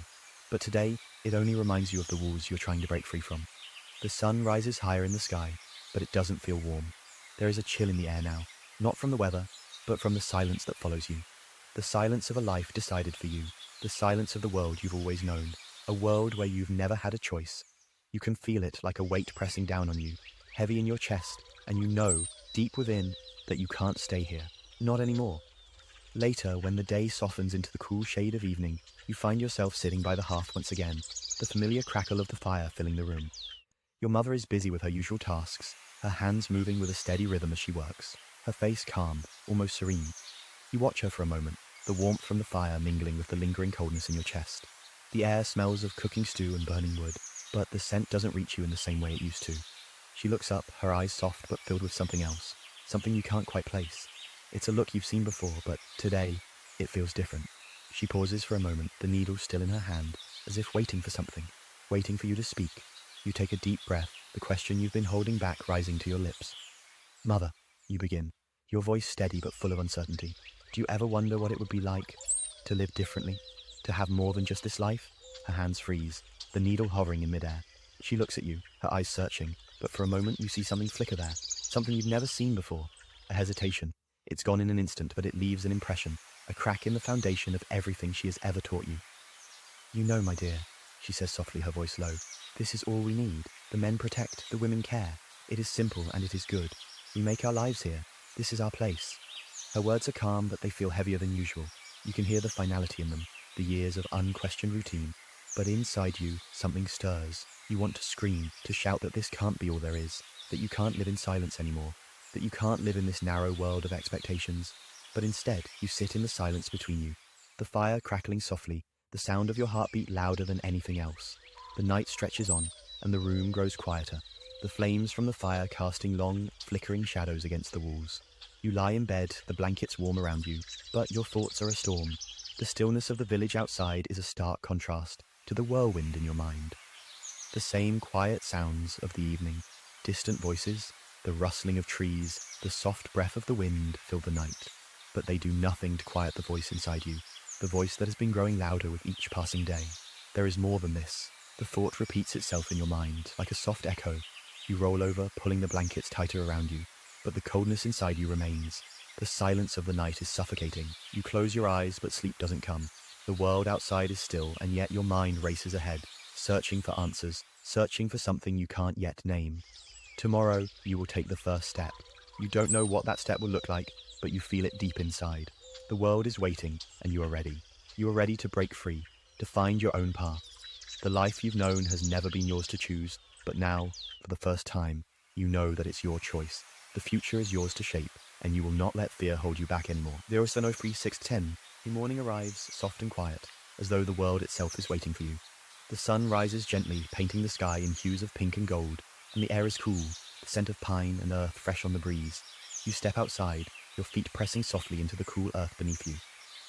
But today, it only reminds you of the walls you're trying to break free from. The sun rises higher in the sky, but it doesn't feel warm. There is a chill in the air now, not from the weather, but from the silence that follows you. The silence of a life decided for you, the silence of the world you've always known, a world where you've never had a choice. You can feel it like a weight pressing down on you, heavy in your chest, and you know, deep within, that you can't stay here. Not anymore. Later, when the day softens into the cool shade of evening, you find yourself sitting by the hearth once again, the familiar crackle of the fire filling the room. Your mother is busy with her usual tasks, her hands moving with a steady rhythm as she works, her face calm, almost serene. You watch her for a moment, the warmth from the fire mingling with the lingering coldness in your chest. The air smells of cooking stew and burning wood, but the scent doesn't reach you in the same way it used to. She looks up, her eyes soft but filled with something else, something you can't quite place. It's a look you've seen before, but today, it feels different. She pauses for a moment, the needle still in her hand, as if waiting for something, waiting for you to speak. You take a deep breath, the question you've been holding back rising to your lips. Mother, you begin, your voice steady but full of uncertainty. Do you ever wonder what it would be like to live differently, to have more than just this life? Her hands freeze, the needle hovering in midair. She looks at you, her eyes searching, but for a moment you see something flicker there, something you've never seen before, a hesitation. It's gone in an instant, but it leaves an impression, a crack in the foundation of everything she has ever taught you. You know, my dear, she says softly, her voice low, this is all we need. The men protect, the women care. It is simple and it is good. We make our lives here. This is our place. Her words are calm, but they feel heavier than usual. You can hear the finality in them, the years of unquestioned routine. But inside you, something stirs. You want to scream, to shout that this can't be all there is, that you can't live in silence anymore, that you can't live in this narrow world of expectations. But instead, you sit in the silence between you, the fire crackling softly, the sound of your heartbeat louder than anything else. The night stretches on, and the room grows quieter, the flames from the fire casting long, flickering shadows against the walls. You lie in bed, the blankets warm around you, but your thoughts are a storm. The stillness of the village outside is a stark contrast to the whirlwind in your mind. The same quiet sounds of the evening, distant voices, the rustling of trees, the soft breath of the wind fill the night, but they do nothing to quiet the voice inside you, the voice that has been growing louder with each passing day. There is more than this. The thought repeats itself in your mind, like a soft echo. You roll over, pulling the blankets tighter around you, but the coldness inside you remains. The silence of the night is suffocating. You close your eyes, but sleep doesn't come. The world outside is still, and yet your mind races ahead, searching for answers, searching for something you can't yet name. Tomorrow, you will take the first step. You don't know what that step will look like, but you feel it deep inside. The world is waiting, and you are ready. You are ready to break free, to find your own path. The life you've known has never been yours to choose, but now, for the first time, you know that it's your choice. The future is yours to shape, and you will not let fear hold you back anymore. 0703610. The morning arrives, soft and quiet, as though the world itself is waiting for you. The sun rises gently, painting the sky in hues of pink and gold, and the air is cool, the scent of pine and earth fresh on the breeze. You step outside, your feet pressing softly into the cool earth beneath you.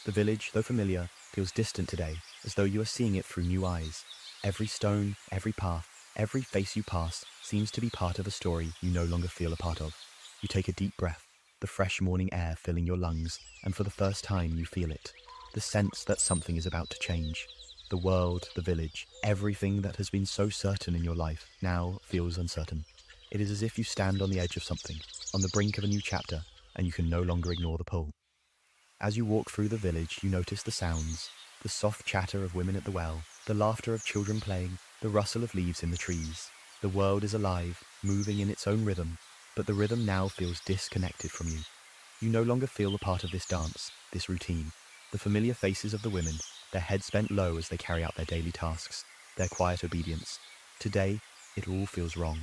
The village, though familiar, feels distant today, as though you are seeing it through new eyes. Every stone, every path, every face you pass seems to be part of a story you no longer feel a part of. You take a deep breath, the fresh morning air filling your lungs, and for the first time you feel it. The sense that something is about to change. The world, the village, everything that has been so certain in your life now feels uncertain. It is as if you stand on the edge of something, on the brink of a new chapter, and you can no longer ignore the pull. As you walk through the village, you notice the sounds, the soft chatter of women at the well, the laughter of children playing, the rustle of leaves in the trees. The world is alive, moving in its own rhythm, but the rhythm now feels disconnected from you. You no longer feel a part of this dance, this routine. The familiar faces of the women, their heads bent low as they carry out their daily tasks, their quiet obedience. Today, it all feels wrong.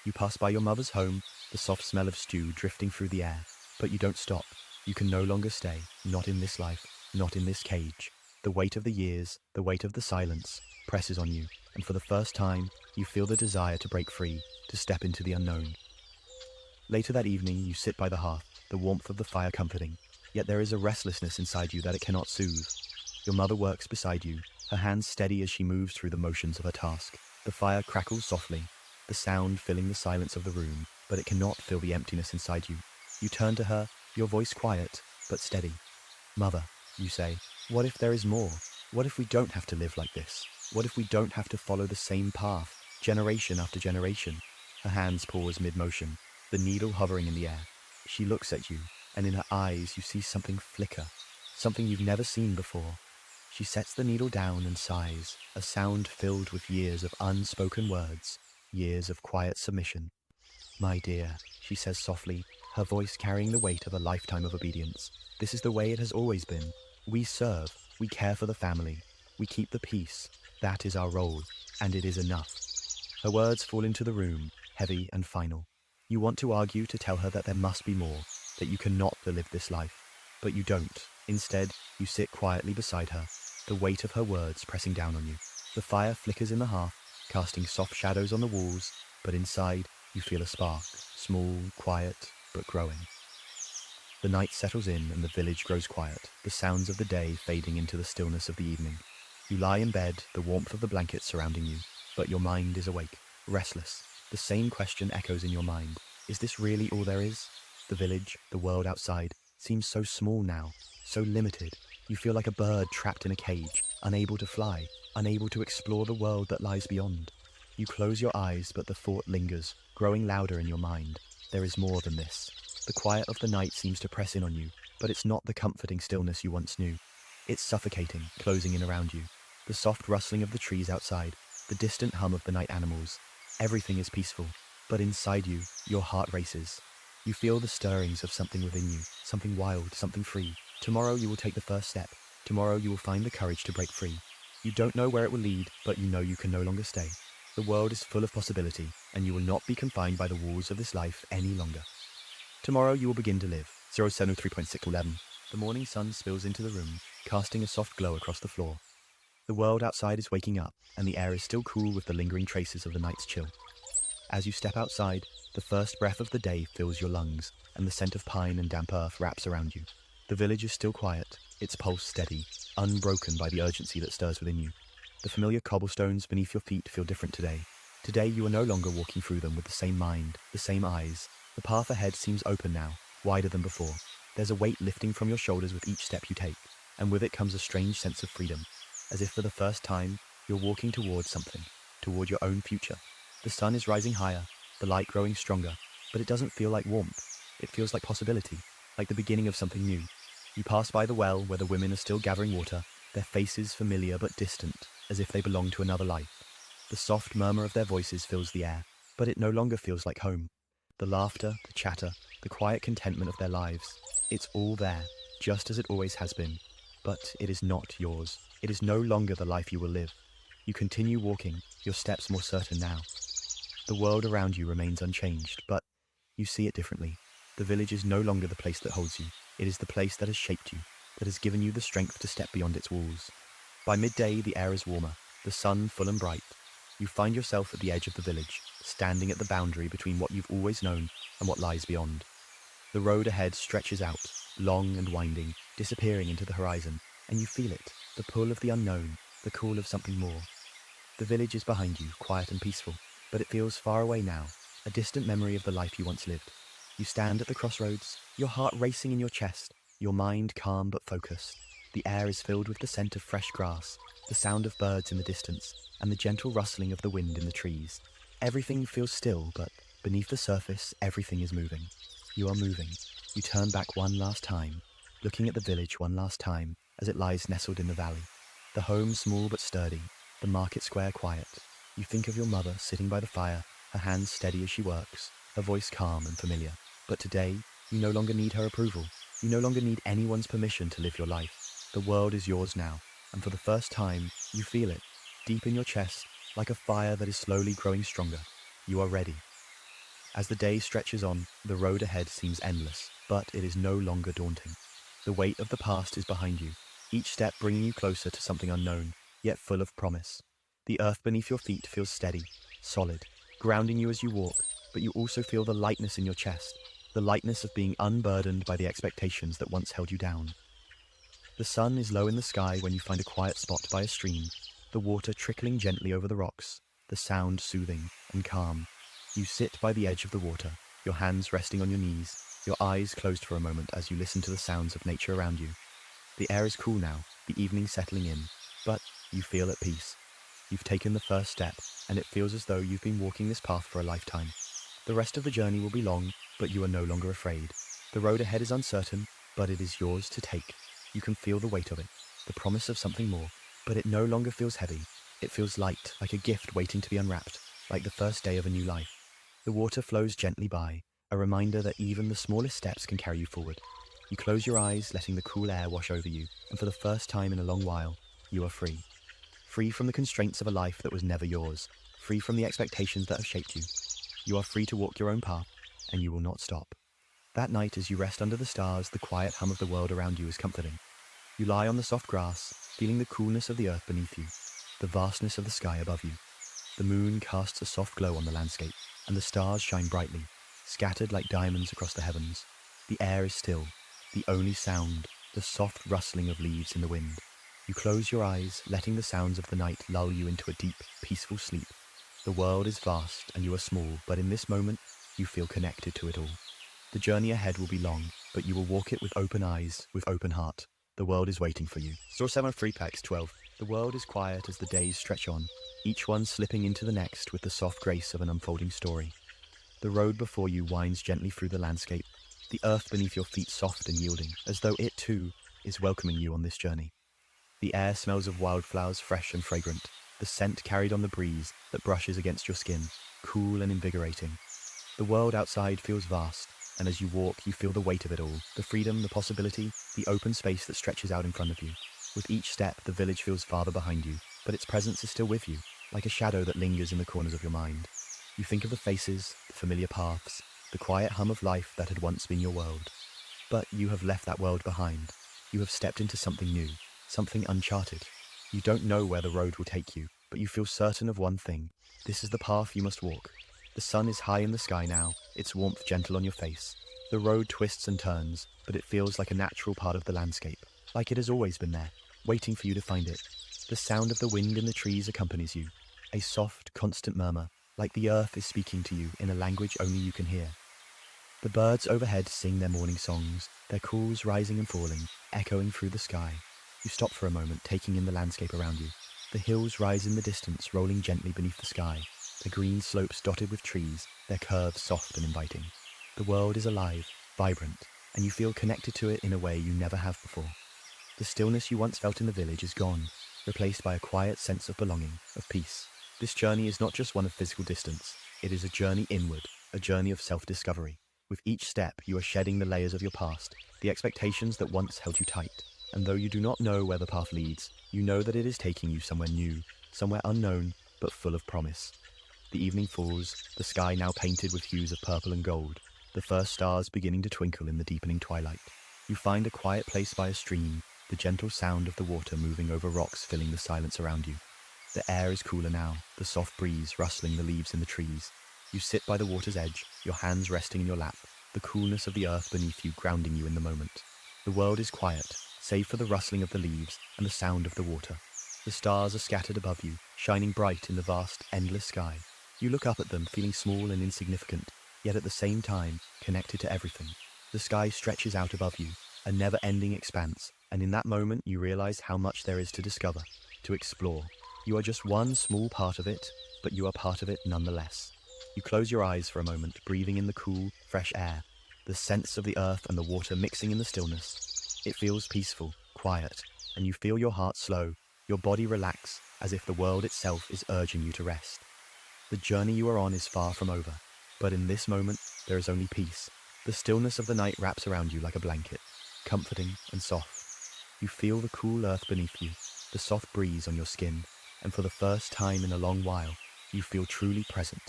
You pass by your mother's home, the soft smell of stew drifting through the air, but you don't stop. You can no longer stay, not in this life, not in this cage. The weight of the years, the weight of the silence, presses on you, and for the first time, you feel the desire to break free, to step into the unknown. Later that evening, you sit by the hearth, the warmth of the fire comforting, yet there is a restlessness inside you that it cannot soothe. Your mother works beside you, her hands steady as she moves through the motions of her task. The fire crackles softly, the sound filling the silence of the room, but it cannot fill the emptiness inside you. You turn to her, your voice quiet, but steady. "Mother," you say, "what if there is more? What if we don't have to live like this? What if we don't have to follow the same path, generation after generation?" Her hands pause mid-motion, the needle hovering in the air. She looks at you, and in her eyes you see something flicker, something you've never seen before. She sets the needle down and sighs, a sound filled with years of unspoken words, years of quiet submission. "My dear," she says softly, her voice carrying the weight of a lifetime of obedience. "This is the way it has always been. We serve, we care for the family, we keep the peace. That is our role, and it is enough." Her words fall into the room, heavy and final. You want to argue, to tell her that there must be more, that you cannot live this life, but you don't. Instead, you sit quietly beside her, the weight of her words pressing down on you. The fire flickers in the hearth, casting soft shadows on the walls, but inside, you feel a spark, small, quiet, but growing. The night settles in and the village grows quiet, the sounds of the day fading into the stillness of the evening. You lie in bed, the warmth of the blankets surrounding you, but your mind is awake, restless. The same question echoes in your mind. Is this really all there is? The village, the world outside, seems so small now, so limited. You feel like a bird trapped in a cage, unable to fly, unable to explore the world that lies beyond. You close your eyes, but the thought lingers, growing louder in your mind. There is more than this. The quiet of the night seems to press in on you, but it's not the comforting stillness you once knew. It's suffocating, closing in around you. The soft rustling of the trees outside, the distant hum of the night animals. Everything is peaceful, but inside you, your heart races. You feel the stirrings of something within you, something wild, something free. Tomorrow you will take the first step. Tomorrow you will find the courage to break free. You don't know where it will lead, but you know you can no longer stay. The world is full of possibility, and you will not be confined by the walls of this life any longer. Tomorrow you will begin to live. 073.611. The morning sun spills into the room, casting a soft glow across the floor. The world outside is waking up, and the air is still cool with the lingering traces of the night's chill. As you step outside, the first breath of the day fills your lungs, and the scent of pine and damp earth wraps around you. The village is still quiet, its pulse steady, unbroken by the urgency that stirs within you. The familiar cobblestones beneath your feet feel different today. Today you are no longer walking through them with the same mind, the same eyes. The path ahead seems open now, wider than before. There's a weight lifting from your shoulders with each step you take, and with it comes a strange sense of freedom, as if for the first time, you're walking towards something, toward your own future. The sun is rising higher, the light growing stronger, but it doesn't feel like warmth. It feels like possibility, like the beginning of something new. You pass by the well where the women are still gathering water, their faces familiar but distant, as if they belong to another life. The soft murmur of their voices fills the air, but it no longer feels like home. The laughter, the chatter, the quiet contentment of their lives, it's all there, just as it always has been. But it is not yours. It is no longer the life you will live. You continue walking, your steps more certain now. The world around you remains unchanged, but you see it differently. The village is no longer the place that holds you. It is the place that has shaped you, that has given you the strength to step beyond its walls. By midday, the air is warmer, the sun full and bright. You find yourself at the edge of the village, standing at the boundary between what you've always known and what lies beyond. The road ahead stretches out, long and winding, disappearing into the horizon, and you feel it, the pull of the unknown, the call of something more. The village is behind you, quiet and peaceful, but it feels far away now, a distant memory of the life you once lived. You stand at the crossroads, your heart racing in your chest, your mind calm but focused. The air is filled with the scent of fresh grass, the sound of birds in the distance, and the gentle rustling of the wind in the trees. Everything feels still, but beneath the surface, everything is moving. You are moving. You turn back one last time, looking at the village one last time as it lies nestled in the valley. The home small but sturdy, the market square quiet. You think of your mother sitting by the fire, her hands steady as she works, her voice calm and familiar. But today, you no longer need her approval. You no longer need anyone's permission to live your life. The world is yours now, and for the first time, you feel it, deep in your chest, like a fire that is slowly growing stronger. You are ready. As the day stretches on, the road ahead seems endless. but it is no longer daunting. The weight of the past is behind you, each step bringing you closer to something unknown, yet full of promise. The earth beneath your feet feels steady, solid, grounding you as you walk, but you also feel the lightness in your chest, the lightness of being unburdened by the expectations that once held you down. The sun is low in the sky when you find a quiet spot by a stream, the water trickling gently over the rocks, the sound soothing and calm. You sit by the edge of the water, your hands resting on your knees, your eyes closed for a moment as you listen to the sounds of nature around you. The air is cool now, the evening settling in, but you feel at peace. You've taken the first step, and it feels as though you've been walking this path for a lifetime. The rest of the journey will be long, but you are no longer afraid. The road ahead is uncertain, but it is yours to take. You can feel the weight of it, the promise of something more, but it no longer feels heavy. It feels light, like a gift waiting to be unwrapped, like the first day of a new life. The water flows gently by, a reminder that even the smallest steps can carry you forward. You close your eyes, letting the cool air wash over you, and for the first time in a long while, you are free. Free from the constraints of a life that was never yours, free from the expectations that have shaped you. You are free to walk your own path, and you will not stop. That night, as you rest under the stars, the quiet hum of the world around you is comforting. You lie on the soft grass, feeling the coolness of the earth beneath you, the vastness of the sky above you. The moon casts a soft glow on the landscape, and the stars shine brightly, scattered like diamonds across the heavens. The air is still, the only sound, the soft rustling of leaves in the wind. You close your eyes, letting the sounds of the night lull you into a deep, peaceful sleep. The world is vast and you are small, but in this moment, you feel connected to it all. The journey ahead will be long, but you will walk it with open eyes, with open heart. The world is waiting for you. Store 7 of 3 packs 12. The world is quiet as the days stretch on, each one slipping into the next with the soft grace of an unfolding story. The road before you winds gently through the landscape, the earth beneath your feet soft and yielding, as though it too is welcoming you on this journey. The air smells of wildflowers, fresh and fragrant, the scent carried on the breeze that brushes against your skin, cool and invigorating. The world outside feels vast, and as you walk, you feel the weight of it all, the freedom, the possibility, the open space that stretches out in front of you. With each step, the village feels farther behind you, but its presence is still with you, like a shadow that lingers in the corners of your mind. You think of the faces, the familiar paths, the quiet hum of life that had once been your world. But you have left that world behind. You have stepped into something new, something uncharted. You don't know where the road will take you, but you feel certain of one thing. This is the path you must walk. The sun is high in the sky now, its warmth gentle on your face. The road twists and turns, but it feels like a natural part of the landscape, like it has always been there, waiting for you to find it. The sound of the wind in the trees accompanies you, a soft, constant murmur, like the earth is speaking to you in a language only you can hear. The birds overhead sing their morning songs, their calls rising and falling, echoing through the sky. You stop for a moment, taking in the landscape around you. The hills rise in the distance, rolling gently beneath the sky, the green slopes dotted with trees, their curves soft and inviting. The world is alive, vibrant, and you feel connected to it in a way you never have before. The stillness you once felt in the village is gone, replaced by a quiet sense of belonging, of peace. This journey is not just one of physical distance, it is a journey inward, a journey of self-discovery. With each step, you are shedding the layers of your past, the expectations that once held you tight. And though you do not know where the path leads, you know that it is taking you somewhere new, somewhere unknown, but full of promise. The evening falls, the sky now painted with hues of purple and gold, the first stars beginning to twinkle in the deepening twilight. You find a quiet place by a stream, the gentle sound of the water moving over rocks filling the silence around you. The air is cooler now, the soft breeze rustling the leaves in the trees. You sit by the water's edge, your hands resting in your lap, the coolness of the earth beneath you grounding you in the moment. The world is quiet, save for the rustling of the leaves and the sound of the water. The stars are scattered above you, shining bright in the vast, endless sky. You look up at them, feeling small and insignificant, yet at the same time, connected to everything. The sky stretches out above you, a never-ending expanse, and in that moment you realize how much there is to discover, to explore. You are just one small part of it, but you are part of it nonetheless. You close your eyes for a moment, breathing in the cool, fresh air, the scents of the earth and the water mixing in the stillness. It feels peaceful, quiet, and you feel your heart slow, your body relax, as if the world itself is urging you to rest. The journey you are on is far from over, but in this moment, there is only peace. The stillness of the night wraps around you like a blanket, comforting and soft. You feel the cool earth beneath you, the soft breeze on your skin, and for the first time in a long while, you feel truly present.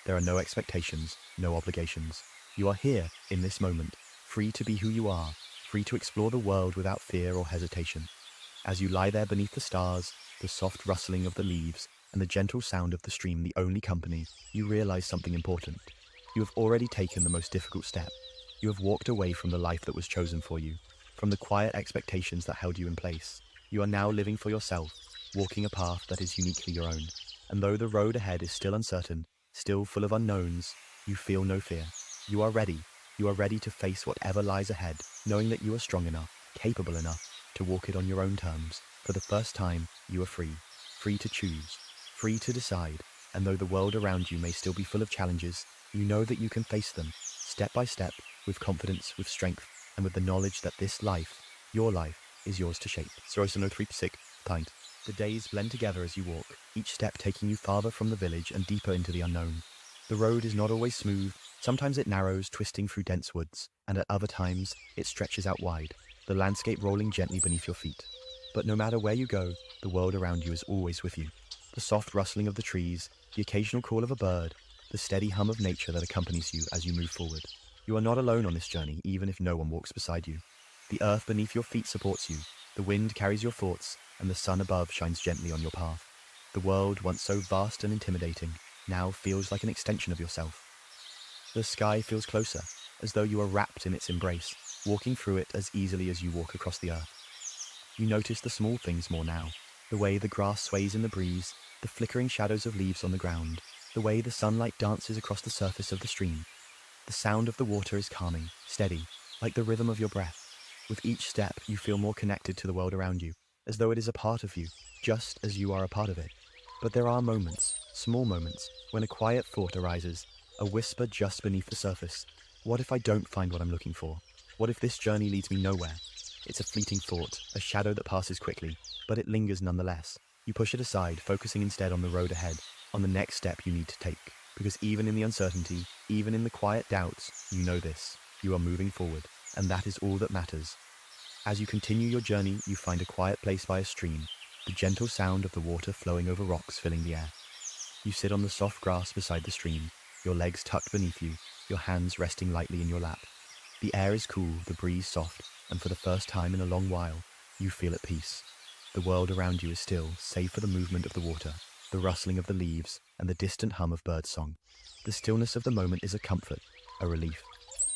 There are no expectations, no obligations. You are here, in this moment, free to be who you are, free to explore the world without fear or hesitation. As you lie there beneath the stars, the soft rustling of the leaves, and the gentle sound of the stream the only company, you realize something important. You have already taken the most difficult step. You have walked away from the life that was chosen for you, from the quiet expectations that held you in place. You are now living for yourself, walking a path that is uniquely your own. And though the road ahead is still uncertain, still full of unknowns, you feel no fear. You are ready. You are ready to face whatever lies ahead, knowing that you are strong enough, capable enough, to walk it on your own terms. For the first time, you are free. Free to choose. Free to decide. And though the world around you may still be full of challenges, you know that you can face them, step by step, with confidence, with strength, and with the knowledge that this life, your life, is yours to shape. Pint. The days blend together as you walk, each step taking you farther from the village and deeper into the unknown. The road is not always smooth. Sometimes it narrows, twisting through dense woods, and at other times, it stretches out wide, the landscape rolling gently beneath your feet. But no matter where you go, the world around you is always with you. The soft rustling of the trees, the occasional call of a bird, the steady hum of nature that accompanies you as you move forward. You are not alone on this journey, even if no one walks beside you. The earth beneath your feet supports you, the wind carries your thoughts, and the sun above shines gently on your path. The world, once so vast and intimidating, now feels like an extension of yourself. The sky feels closer, as though you are wrapped in its embrace, walking through it as easily as you walk across the earth. You notice the small things more now, the way the grass sways in the breeze, the flickering shadows of leaves on the ground, the way the sunlight dances across the surface of the stream. The sound of the water is calming, steady, like the rhythm of your breath. With each step, you feel more connected to the world around you, as though it is a part of you, just as you are a part of it. But there are moments, small moments, when a quiet thought arises, a whisper just beneath the surface. What if I don't find what I'm looking for? What if this journey leads me nowhere? It's a fleeting thought, a shadow that passes quickly, but it lingers nonetheless. You push it aside, focusing instead on the road ahead, on the next step you need to take. Because even in the uncertainty, even in the quiet doubts, you know this. You are moving forward, and that is all that matters. As you continue your journey, you find a quiet place by a stream, the gentle sound of the water flowing over rocks filling the air. You sit on the soft grass beside the stream, your legs tucked beneath you, your hands resting lightly in your lap. The air is cool, the breeze soft, and for the first time in a long while, you feel at peace. The world around you is still, save for the movement of the water, the rustling of the leaves, and the distant hum of bird song. The stillness of the moment is a comfort, a relief.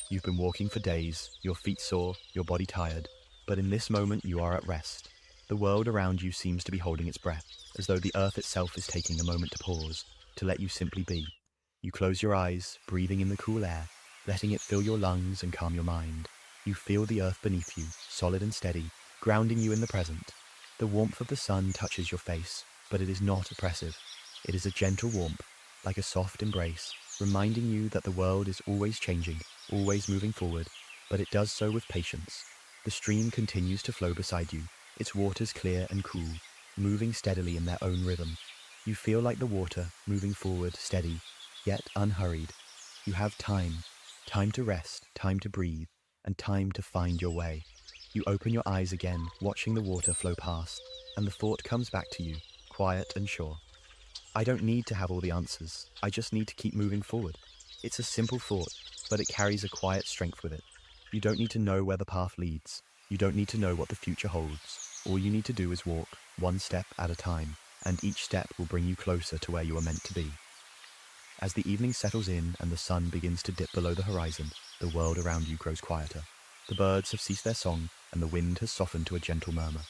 You've been walking for days, your feet sore, your body tired, but in this moment you are at rest. The world around you seems to be holding its breath, as though the earth itself is taking a moment to pause, to let you simply be. You close your eyes, breathing in the cool air, letting it fill your lungs and calm your mind. You feel the earth beneath you, solid and steady, grounding you in the present. The warmth of the sun touches your face, but it is not oppressive. It is a gentle warmth, like a soft embrace, reminding you that the world is always changing, always moving forward, but it does so with patience. The stream continues to flow beside you, its waters clear and cool, moving steadily in their own rhythm. You feel like the water, moving forward, steady, yet unhurried. You have time to rest, time to breathe, and time to find your way. You open your eyes again, watching the water flow past, and the thought comes back to you, quiet and sure. I don't need to have all the answers, I just need to keep moving forward. It's a simple thought, but it carries a quiet strength with it. You don't need to know where the path leads. You don't need to know what the future holds. All you need to do is walk, one step at a time, and each step will bring you closer to where you are meant to be. As the evening settles in and the sun begins to dip below the horizon, the world around you grows quieter. The birds have ceased their song, and the wind has softened to a gentle murmur.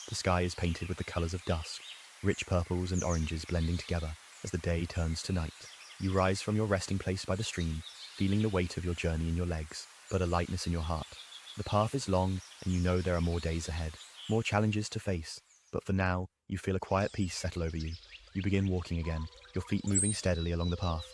The sky is painted with the colors of dusk, rich purples and oranges blending together as the day turns to night. You rise from your resting place by the stream, feeling the weight of your journey in your legs, but a lightness in your heart. The path is long, and you know there are more days ahead, more challenges to face, but for now, you feel a quiet peace settle over you. You begin walking again, your feet moving steadily along the path.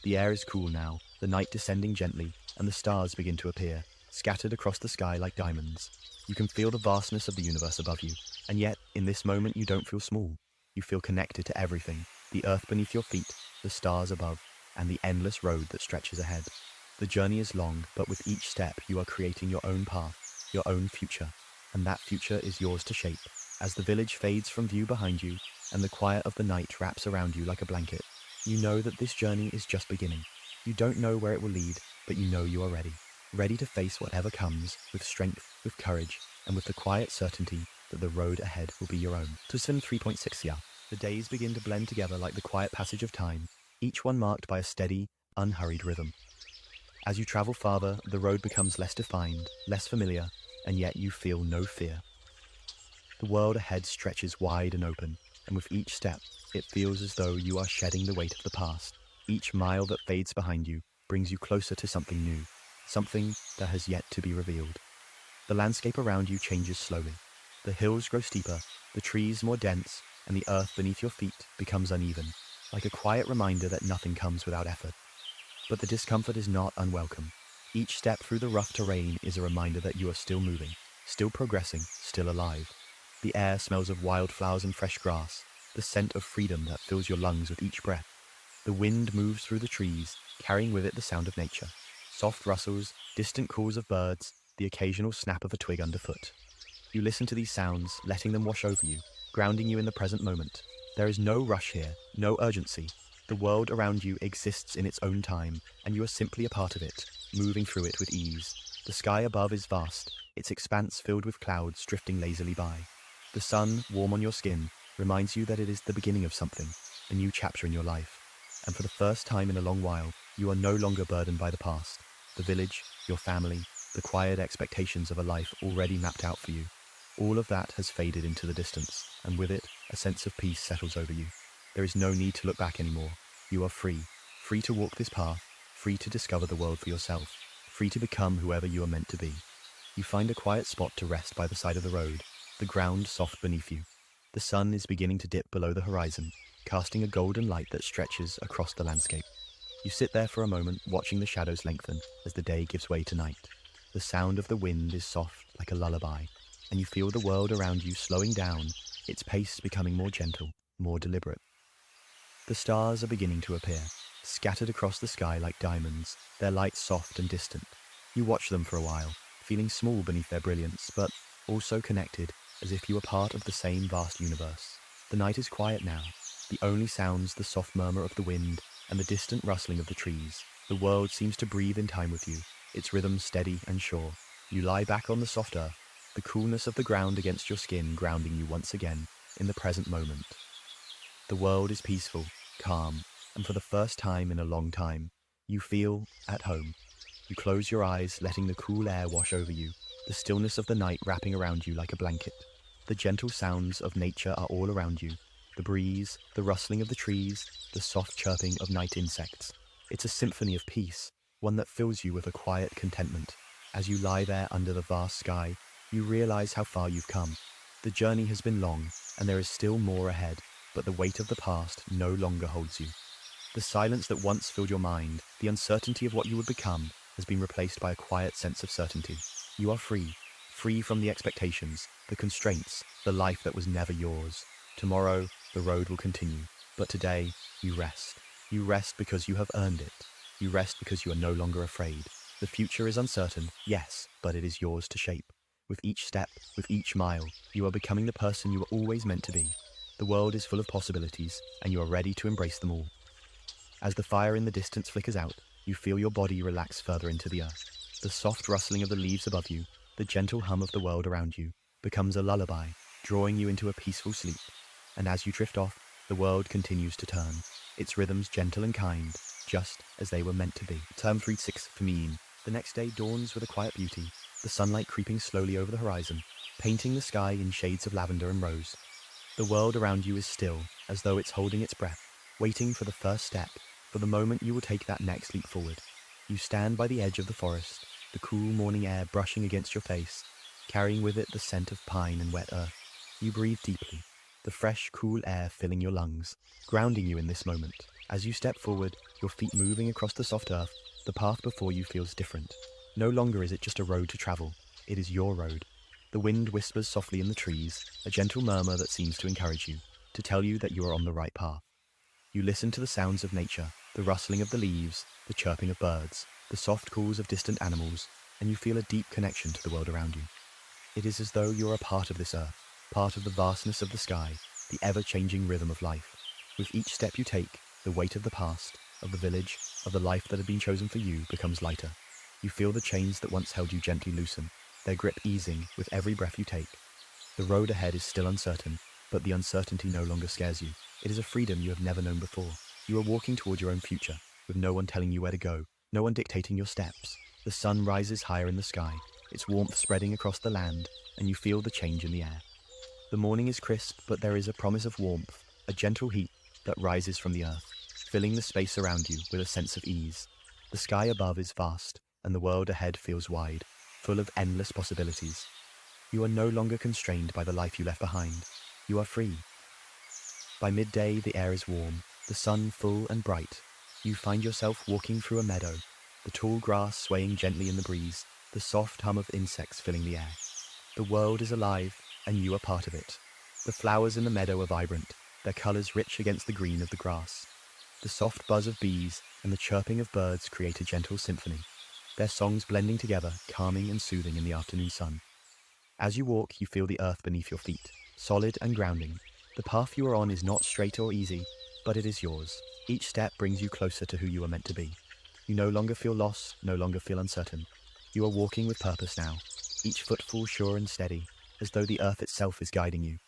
The air is cool now, the night descending gently, and the stars begin to appear, scattered across the sky like diamonds. You can feel the vastness of the universe above you, and yet, in this moment, you don't feel small. You feel connected to everything, the earth beneath your feet, the stars above, and the endless road that stretches ahead. The journey is long, but with each step, you are creating your own path, your own future, and that future is yours to shape. As the village fades from view behind you, and the quiet of the night wraps around you like a blanket, you know that this journey is just beginning. You don't know where it will lead, but you know you are ready. ready to face whatever comes with strength, with courage, and with the quiet certainty that the road ahead will be your own. Tusvin 3.6 year. The days begin to blend together like the quiet passage of time, each one marked by a steady, unhurried rhythm. As you travel farther, the road becomes less defined, less familiar, and yet you feel no fear. The world ahead stretches wide and open, and with each step, it feels as though you are shedding the weight of the past. Each mile that fades behind you brings you closer to something new, something that has yet to be revealed. The landscape around you changes slowly. The hills grow steeper, the trees more dense, and the earth beneath your feet becomes uneven, like a quiet reminder that nothing comes without effort. But the discomfort is not unwelcome. Each step through the rough terrain is a reminder that you are still moving, still progressing, still alive. The air smells of wildflowers and fresh grass, the scent of freedom that fills your lungs with each breath. The wind moves through the trees, carrying with it the sound of nature. Soft rustles, distant calls of birds, the occasional snap of a twig underfoot. You listen to these sounds, letting them wash over you, grounding you in the present moment. There is no rush here, no urgency. The world around you exists in its own time, and you are simply a part of it, moving through it with ease. The sky above is vast, its expanse filled with clouds drifting lazily by. The sun, warm on your skin, reminds you that it is the beginning of something, a new chapter in your life. And for the first time in a long while, you are no longer burdened by the past, the village, your family, the quiet expectations of a life already mapped out for you. All of that has faded into the distance, and with it, a sense of peace settles over you. There is no need to look back anymore. You are free, free to walk this path, free to discover the world for yourself, free to become whoever you are meant to be. You find a quiet spot to rest by the side of the road, the ground soft beneath you. The sun is beginning to dip below the horizon, casting a golden light that stretches across the landscape. You sit there for a moment, watching the shadows lengthen as the day gives way to night. The sound of the wind is soft like a lullaby, and you feel the world around you slowing down, its pace becoming more gentle, more deliberate. The stars are beginning to appear, scattered across the sky like diamonds, their light soft and distant. You watch them for a while, feeling small beneath their brilliance, but also connected, as if you were part of the same vast universe. The night is quiet now, the only sounds the soft murmur of the wind and the distant rustling of the trees. The world seems to breathe in time with you, its rhythm steady and sure. You lie back on the soft earth, the coolness of the ground against your skin grounding you once again in the present moment. The world is peaceful, calm, and for the first time in a long time, you feel at home. You close your eyes, letting the cool air wash over you, the stillness of the night wrapping around you like a blanket. The gentle sounds of nature are all around you, the breeze, the rustling of the trees, the soft chirping of night insects. It's a symphony of peace, one that fills you with a quiet contentment. As you lie there under the vast sky, you realize how far you've come. The journey has been long, and there is still more ahead, but the weight of the past no longer holds you. The silence that once filled your mind, the uncertainty of what you would become, has been replaced by a quiet sense of certainty. You are free, free from the expectations, the constraints, the life that was never yours. Tomorrow, the road will continue, but today, you rest. You rest because you have earned it. You rest because you are no longer afraid. The future is uncertain, yes, but it is yours to shape. With each step, with each mile, you are becoming the person you were always meant to be. The world is full of possibilities, and you are ready to embrace them all. As the fire in the distance flickers out, you feel your body relax further into the earth. The soft rustling of the leaves above you, the gentle hum of the world around you, becomes a lullaby, drawing you into a peaceful sleep. And as you drift off, the world continues to turn, its rhythms gentle and kind, just as they were meant to be. Term 3-6 for me. The next day dawns with a quiet beauty, the sunlight creeping slowly over the horizon, painting the sky in shades of lavender and rose. The world around you is still, as though it's holding its breath, waiting for the first step, for the moment you will take that next leap forward. You stand by the edge of the forest, the cool morning air brushing against your face, carrying with it the scent of pine and wet earth. You breathe deeply, the fresh, cool air filling your lungs, grounding you in this moment. As you step forward, your feet moving across the soft earth, the path before you feels different. No longer is it just a road to travel, it is your road. The wind whispers softly in the trees, a gentle murmur that seems to encourage you, to tell you that you are on the right path. You listen to the sounds of nature, the rustling of the leaves, the chirping of birds, the soft calls of distant animals, and you feel a deep connection to the world around you. It is as though you are a part of this earth, part of the vastness of the sky, the ever-changing rhythm of life. With each step you take, the weight of the past, of the village, of the life that had been chosen for you becomes lighter. You feel the chains that once held you gently loosen, their grip easing with every breath you take. The road ahead is still uncertain, but the uncertainty no longer scares you. It is a freedom you have never known before. You are walking toward your own future, with no one telling you where to go, no one dictating your steps. The sun rises higher in the sky, its warmth spreading across the land, and you feel the change in the air. The morning is crisp, but there is a promise of warmth, a gentle heat that rises from the earth, filling the space around you with a sense of ease. The sky above is vast, and the world ahead feels wide, full of endless possibilities. You are no longer constrained by the life you left behind. You are free. By midday, the air is warm, the sun full and bright. You find yourself walking through a meadow, the tall grass swaying gently in the breeze, the soft hum of insects filling the air. The world is alive, and you are part of it. The flowers in the meadow are vibrant, their colors rich against the green of the grass. The soft buzz of bees and the chirping of birds create a gentle symphony, their songs blending together, calming and soothing in the afternoon sun. As you walk, you feel the earth beneath your feet, solid and grounding. The path you are on is not straight or easy, but it is yours. Each step brings you closer to who you are meant to be. You no longer feel lost, no longer feel uncertain. You are walking with purpose now, each footfall sure and steady, as though the earth itself is guiding you.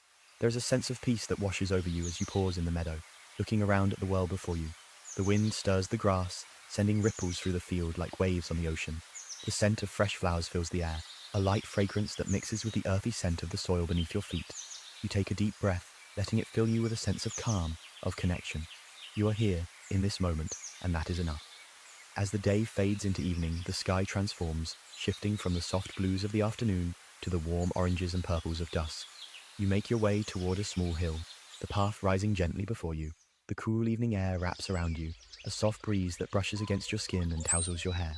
There is a sense of peace that washes over you as you pause in the meadow, looking around at the world before you. The wind stirs the grass, sending ripples through the field like waves on the ocean. The scent of fresh flowers fills the air, a light fragrance that mixes with the earthy scent of the soil beneath your feet. You take a deep breath, letting it fill you with a sense of calm, of connection. You are here, in this moment, and that is enough. As the day fades into evening, the sky transforms, shifting from the soft blues of the afternoon to the warm oranges and purples of dusk. You make your way toward a small hill, the path rising gently before you. The cool evening air wraps around you, a soft breeze that brushes against your skin and tousles your hair.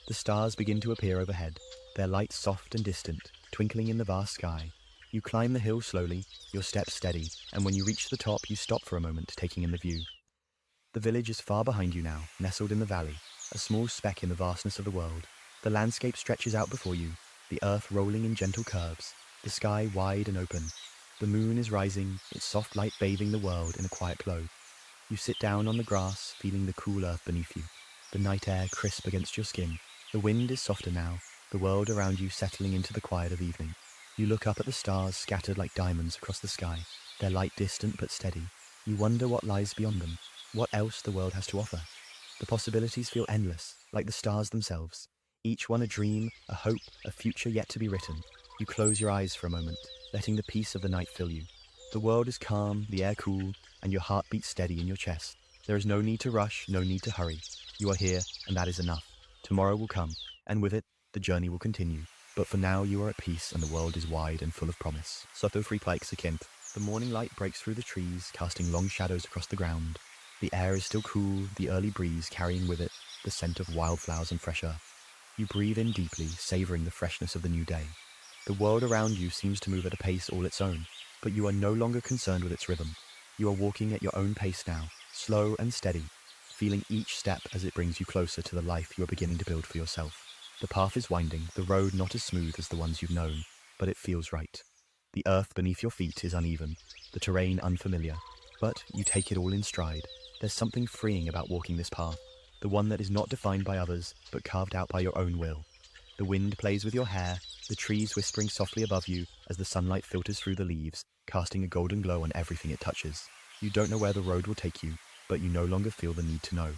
The stars begin to appear overhead, their light soft and distant, twinkling in the vast sky. You climb the hill slowly, your steps steady, and when you reach the top, you stop for a moment, taking in the view. The village is far behind you now, nestled in the valley, a small speck in the vastness of the world. The landscape stretches out before you, the earth rolling in gentle curves, the sky wide and open. The moon is rising, its soft light bathing the world in a quiet glow. You sit down on the grass, feeling the cool earth beneath you, the night air crisp against your skin. The wind is softer now, the world around you settling into the quiet of evening. You look up at the stars scattered like diamonds across the sky, their light distant but steady. You wonder what lies beyond them, what else the world has to offer. The possibilities feel endless, like the stars themselves, each one a dream, a hope, a future yet to be written. You close your eyes for a moment, letting the peace of the night fill you. The world is calm, the air cool, and your heart beats steady in your chest. There is no need to rush, no need to hurry. You are here, and that is enough. Tomorrow will come, and with it, the journey will continue. But for now, you are at peace, and the world is wide and full of promise. Sotho Freepike Sakint. The morning light breaks through the trees, casting long shadows across the ground. The air is still cool, the early breeze carrying with it the scent of wildflowers and fresh earth. You breathe in deeply, savoring the freshness of the new day. The world around you seems to move at a pace all its own, but you are no longer concerned with its rhythm. You are walking at your own pace now, slow and steady, feeling each step as it brings you closer to the life you are beginning to build for yourself. The path is winding, the road not as smooth as the ones you've known, but it feels right. The earth beneath your feet is uneven, the terrain unfamiliar, but you take it all in stride. There's something freeing about walking this path, the one that is not defined by others, but carved out by your own will. The wind plays with your hair, the trees whispering softly above you as the sunlight filters through the leaves, casting a golden glow on everything it touches. You don't know where the road will take you, but you no longer feel the need to know.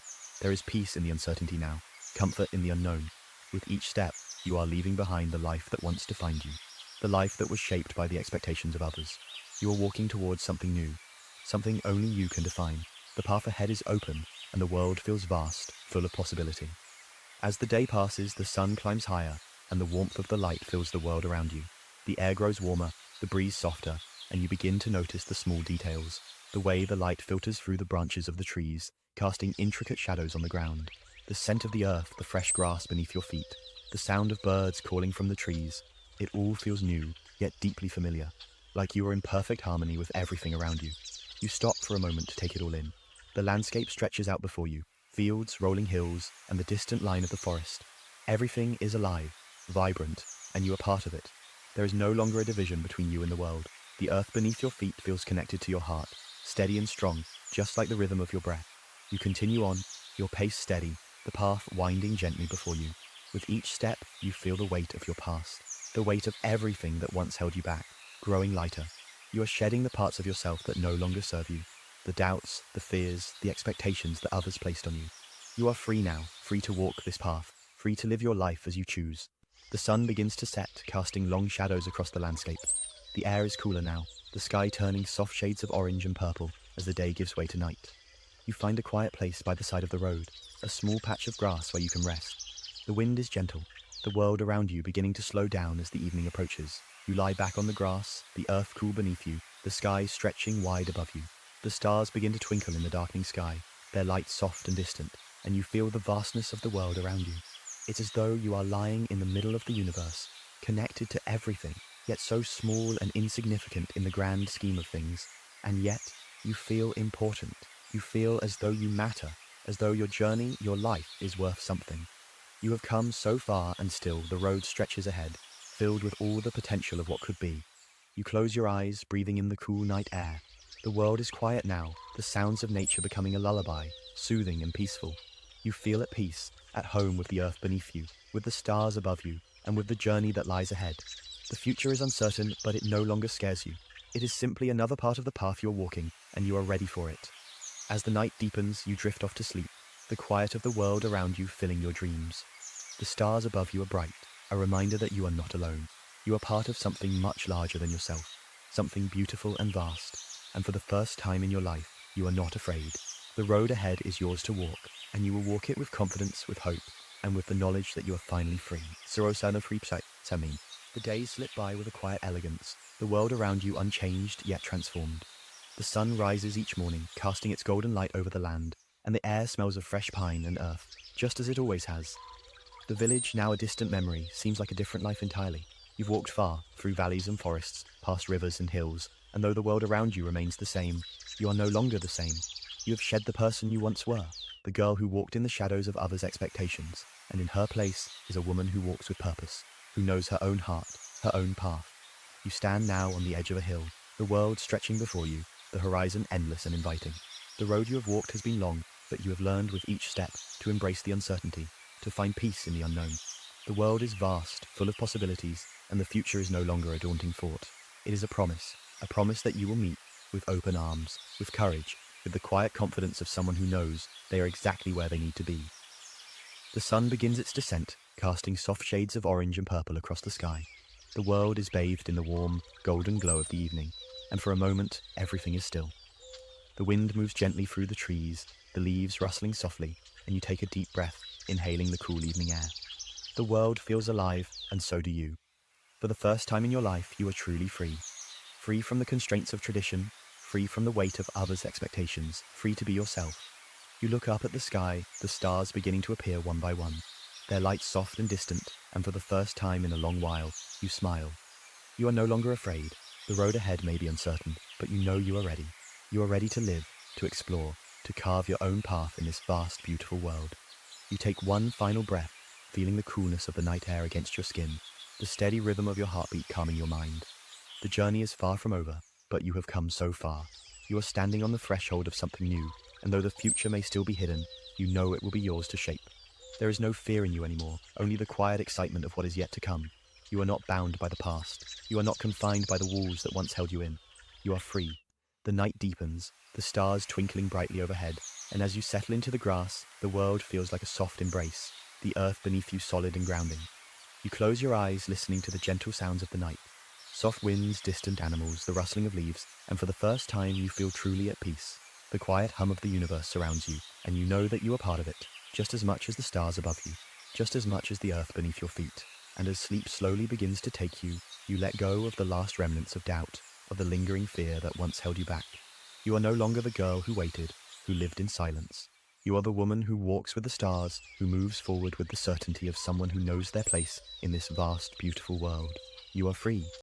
There is peace in the uncertainty now, comfort in the unknown. With each step, you are leaving behind the life that once defined you, the life that was shaped by the expectations of others. You are walking towards something new, something only you can define. The path ahead is open, and the world feels vast, full of possibility. As the day passes, the sun climbs higher, and the warmth of the light fills the world around you. The air grows warmer, the breeze softer, and you begin to notice the small details, the way the light filters through the branches of the trees, casting intricate shadows on the ground. The scent of the earth, the fresh grass beneath your feet, the sound of birds calling from the trees. It all feels new, yet deeply familiar, like you are in perfect harmony with everything around you. You stop for a moment to take it all in. The landscape stretches out before you, fields, rolling hills, and the distant line of the forest. Everything is alive, vibrant, and you are part of it. There is no longer a division between you and the world. The earth beneath your feet feels connected to your heart, steady and strong, just like the rhythm of your breath. You continue on, your pace steady, the path winding gently before you. With each step, you feel the weight of your past, the weight of everything that once held you back, growing lighter. You are shedding the parts of yourself that no longer serve you, the doubts, the fears, the expectations that others placed on you. You are free now, free to walk this path, free to live your life as you choose. The sun begins to set, casting long shadows across the landscape. The air is cooler now, the sky turning soft shades of orange and purple as the day gives way to night. You find a quiet place by the side of the road, a small patch of grass where you can rest. The wind is gentle, the world around you beginning to slow down as the evening approaches. You lie back on the grass, the earth cool beneath you, the sky stretching wide above you. The stars begin to twinkle in the darkening sky, their light soft and distant, and you feel the vastness of the world around you. It's as though you are lying in the middle of the universe, connected to everything, yet so small and insignificant in the grand scheme of things. And yet, you feel important. You feel as though you matter, as though your journey, your life, is worth something. You have come so far and still the road stretches ahead, filled with all the potential of what could be. You close your eyes, breathing in the cool night air. The world is quiet now, the sounds of nature becoming a lullaby, soothing and peaceful. You feel at peace, at home with the earth beneath you, with the stars above you, and with the journey that lies ahead. The future is uncertain, but it no longer scares you. It is simply another part of the path you're walking, and you are ready for it. As the night deepens, you drift off to sleep, the quiet of the world around you filling your dreams. The stars above you are bright, a reminder that you are not alone. You are part of something much larger than yourself, something beautiful and vast. And for the first time in your life, you are not afraid. The road ahead is yours to walk, and you will walk it with confidence, with hope, and with the knowledge that you are finally free. The days slip by with a quiet elegance, the world around you unchanged yet transformed. The sun rises each morning, casting its golden light over the land, and the air smells of fresh pine and earth, just as it always has. The village, now a distant memory, seems like a different life entirely. You've walked far, through valleys and forests, past rivers and hills, and though the world around you remains the same, you are no longer the same. You have shed the person you once were, the girl who walked in the shadows of others' expectations, and in her place is a woman who walks with purpose, who knows her own heart, her own path. You stand now on the edge of a hill, the world stretching before you, the horizon endless and inviting. The road you have walked has been long, but you have learned with each step to embrace the uncertainty, to find peace in the unknown. The world is vast, full of possibilities, and the future is no longer a daunting thought. It is a promise that you will meet with open arms, with courage, with the quiet confidence of someone who knows they are exactly where they need to be. The sun begins its descent, casting soft shades of orange and purple across the sky. The world is bathed in the warm, golden glow of the evening, and for a moment, everything is still. The wind moves gently through the trees, the leaves rustling softly, and you take a deep breath, inhaling the cool evening air. The world feels alive, and so do you. For the first time in your life, you are truly free. Free from the constraints of tradition, free from the weight of others' expectations, free to be yourself. You look up at the sky, the stars beginning to appear one by one, their light soft and distant, and for the first time in a long while, you smile. You are no longer afraid. The road ahead may be uncertain, but you know you are ready. You are ready to live, to explore, to carve your own path in this vast, beautiful world. You take one final breath, feeling the coolness of the night air against your skin, the steady rhythm of your heartbeat calming your mind. The journey is far from over, but you have come so far. You are standing on the threshold of something new, and though the future may still be hidden, you know it will be yours to shape. There is no fear in you anymore, only the quiet excitement of what is yet to come. You are not bound by the past. You are not confined by the walls that once held you in. You are free. The night deepens, the stars twinkling brightly overhead, and as you settle into the grass, the world feels like a soft embrace, the earth beneath you solid and grounding. You close your eyes, listening to the gentle sounds of the night. Soft winds, distant animals, the rustling of leaves, and for the first time you feel truly at peace. The quiet hum of the universe surrounds you, and you know that you are part of it, just as much as the stars above you, just as much as the earth beneath your feet. And as sleep slowly begins to take you, you let go of the last remnants of doubt, of the lingering fear that once held you back. You are no longer the girl who waited, who lived in silence. You are the woman who walks with the stars, who moves forward with the certainty of someone who knows their place in this vast, beautiful world. You are free.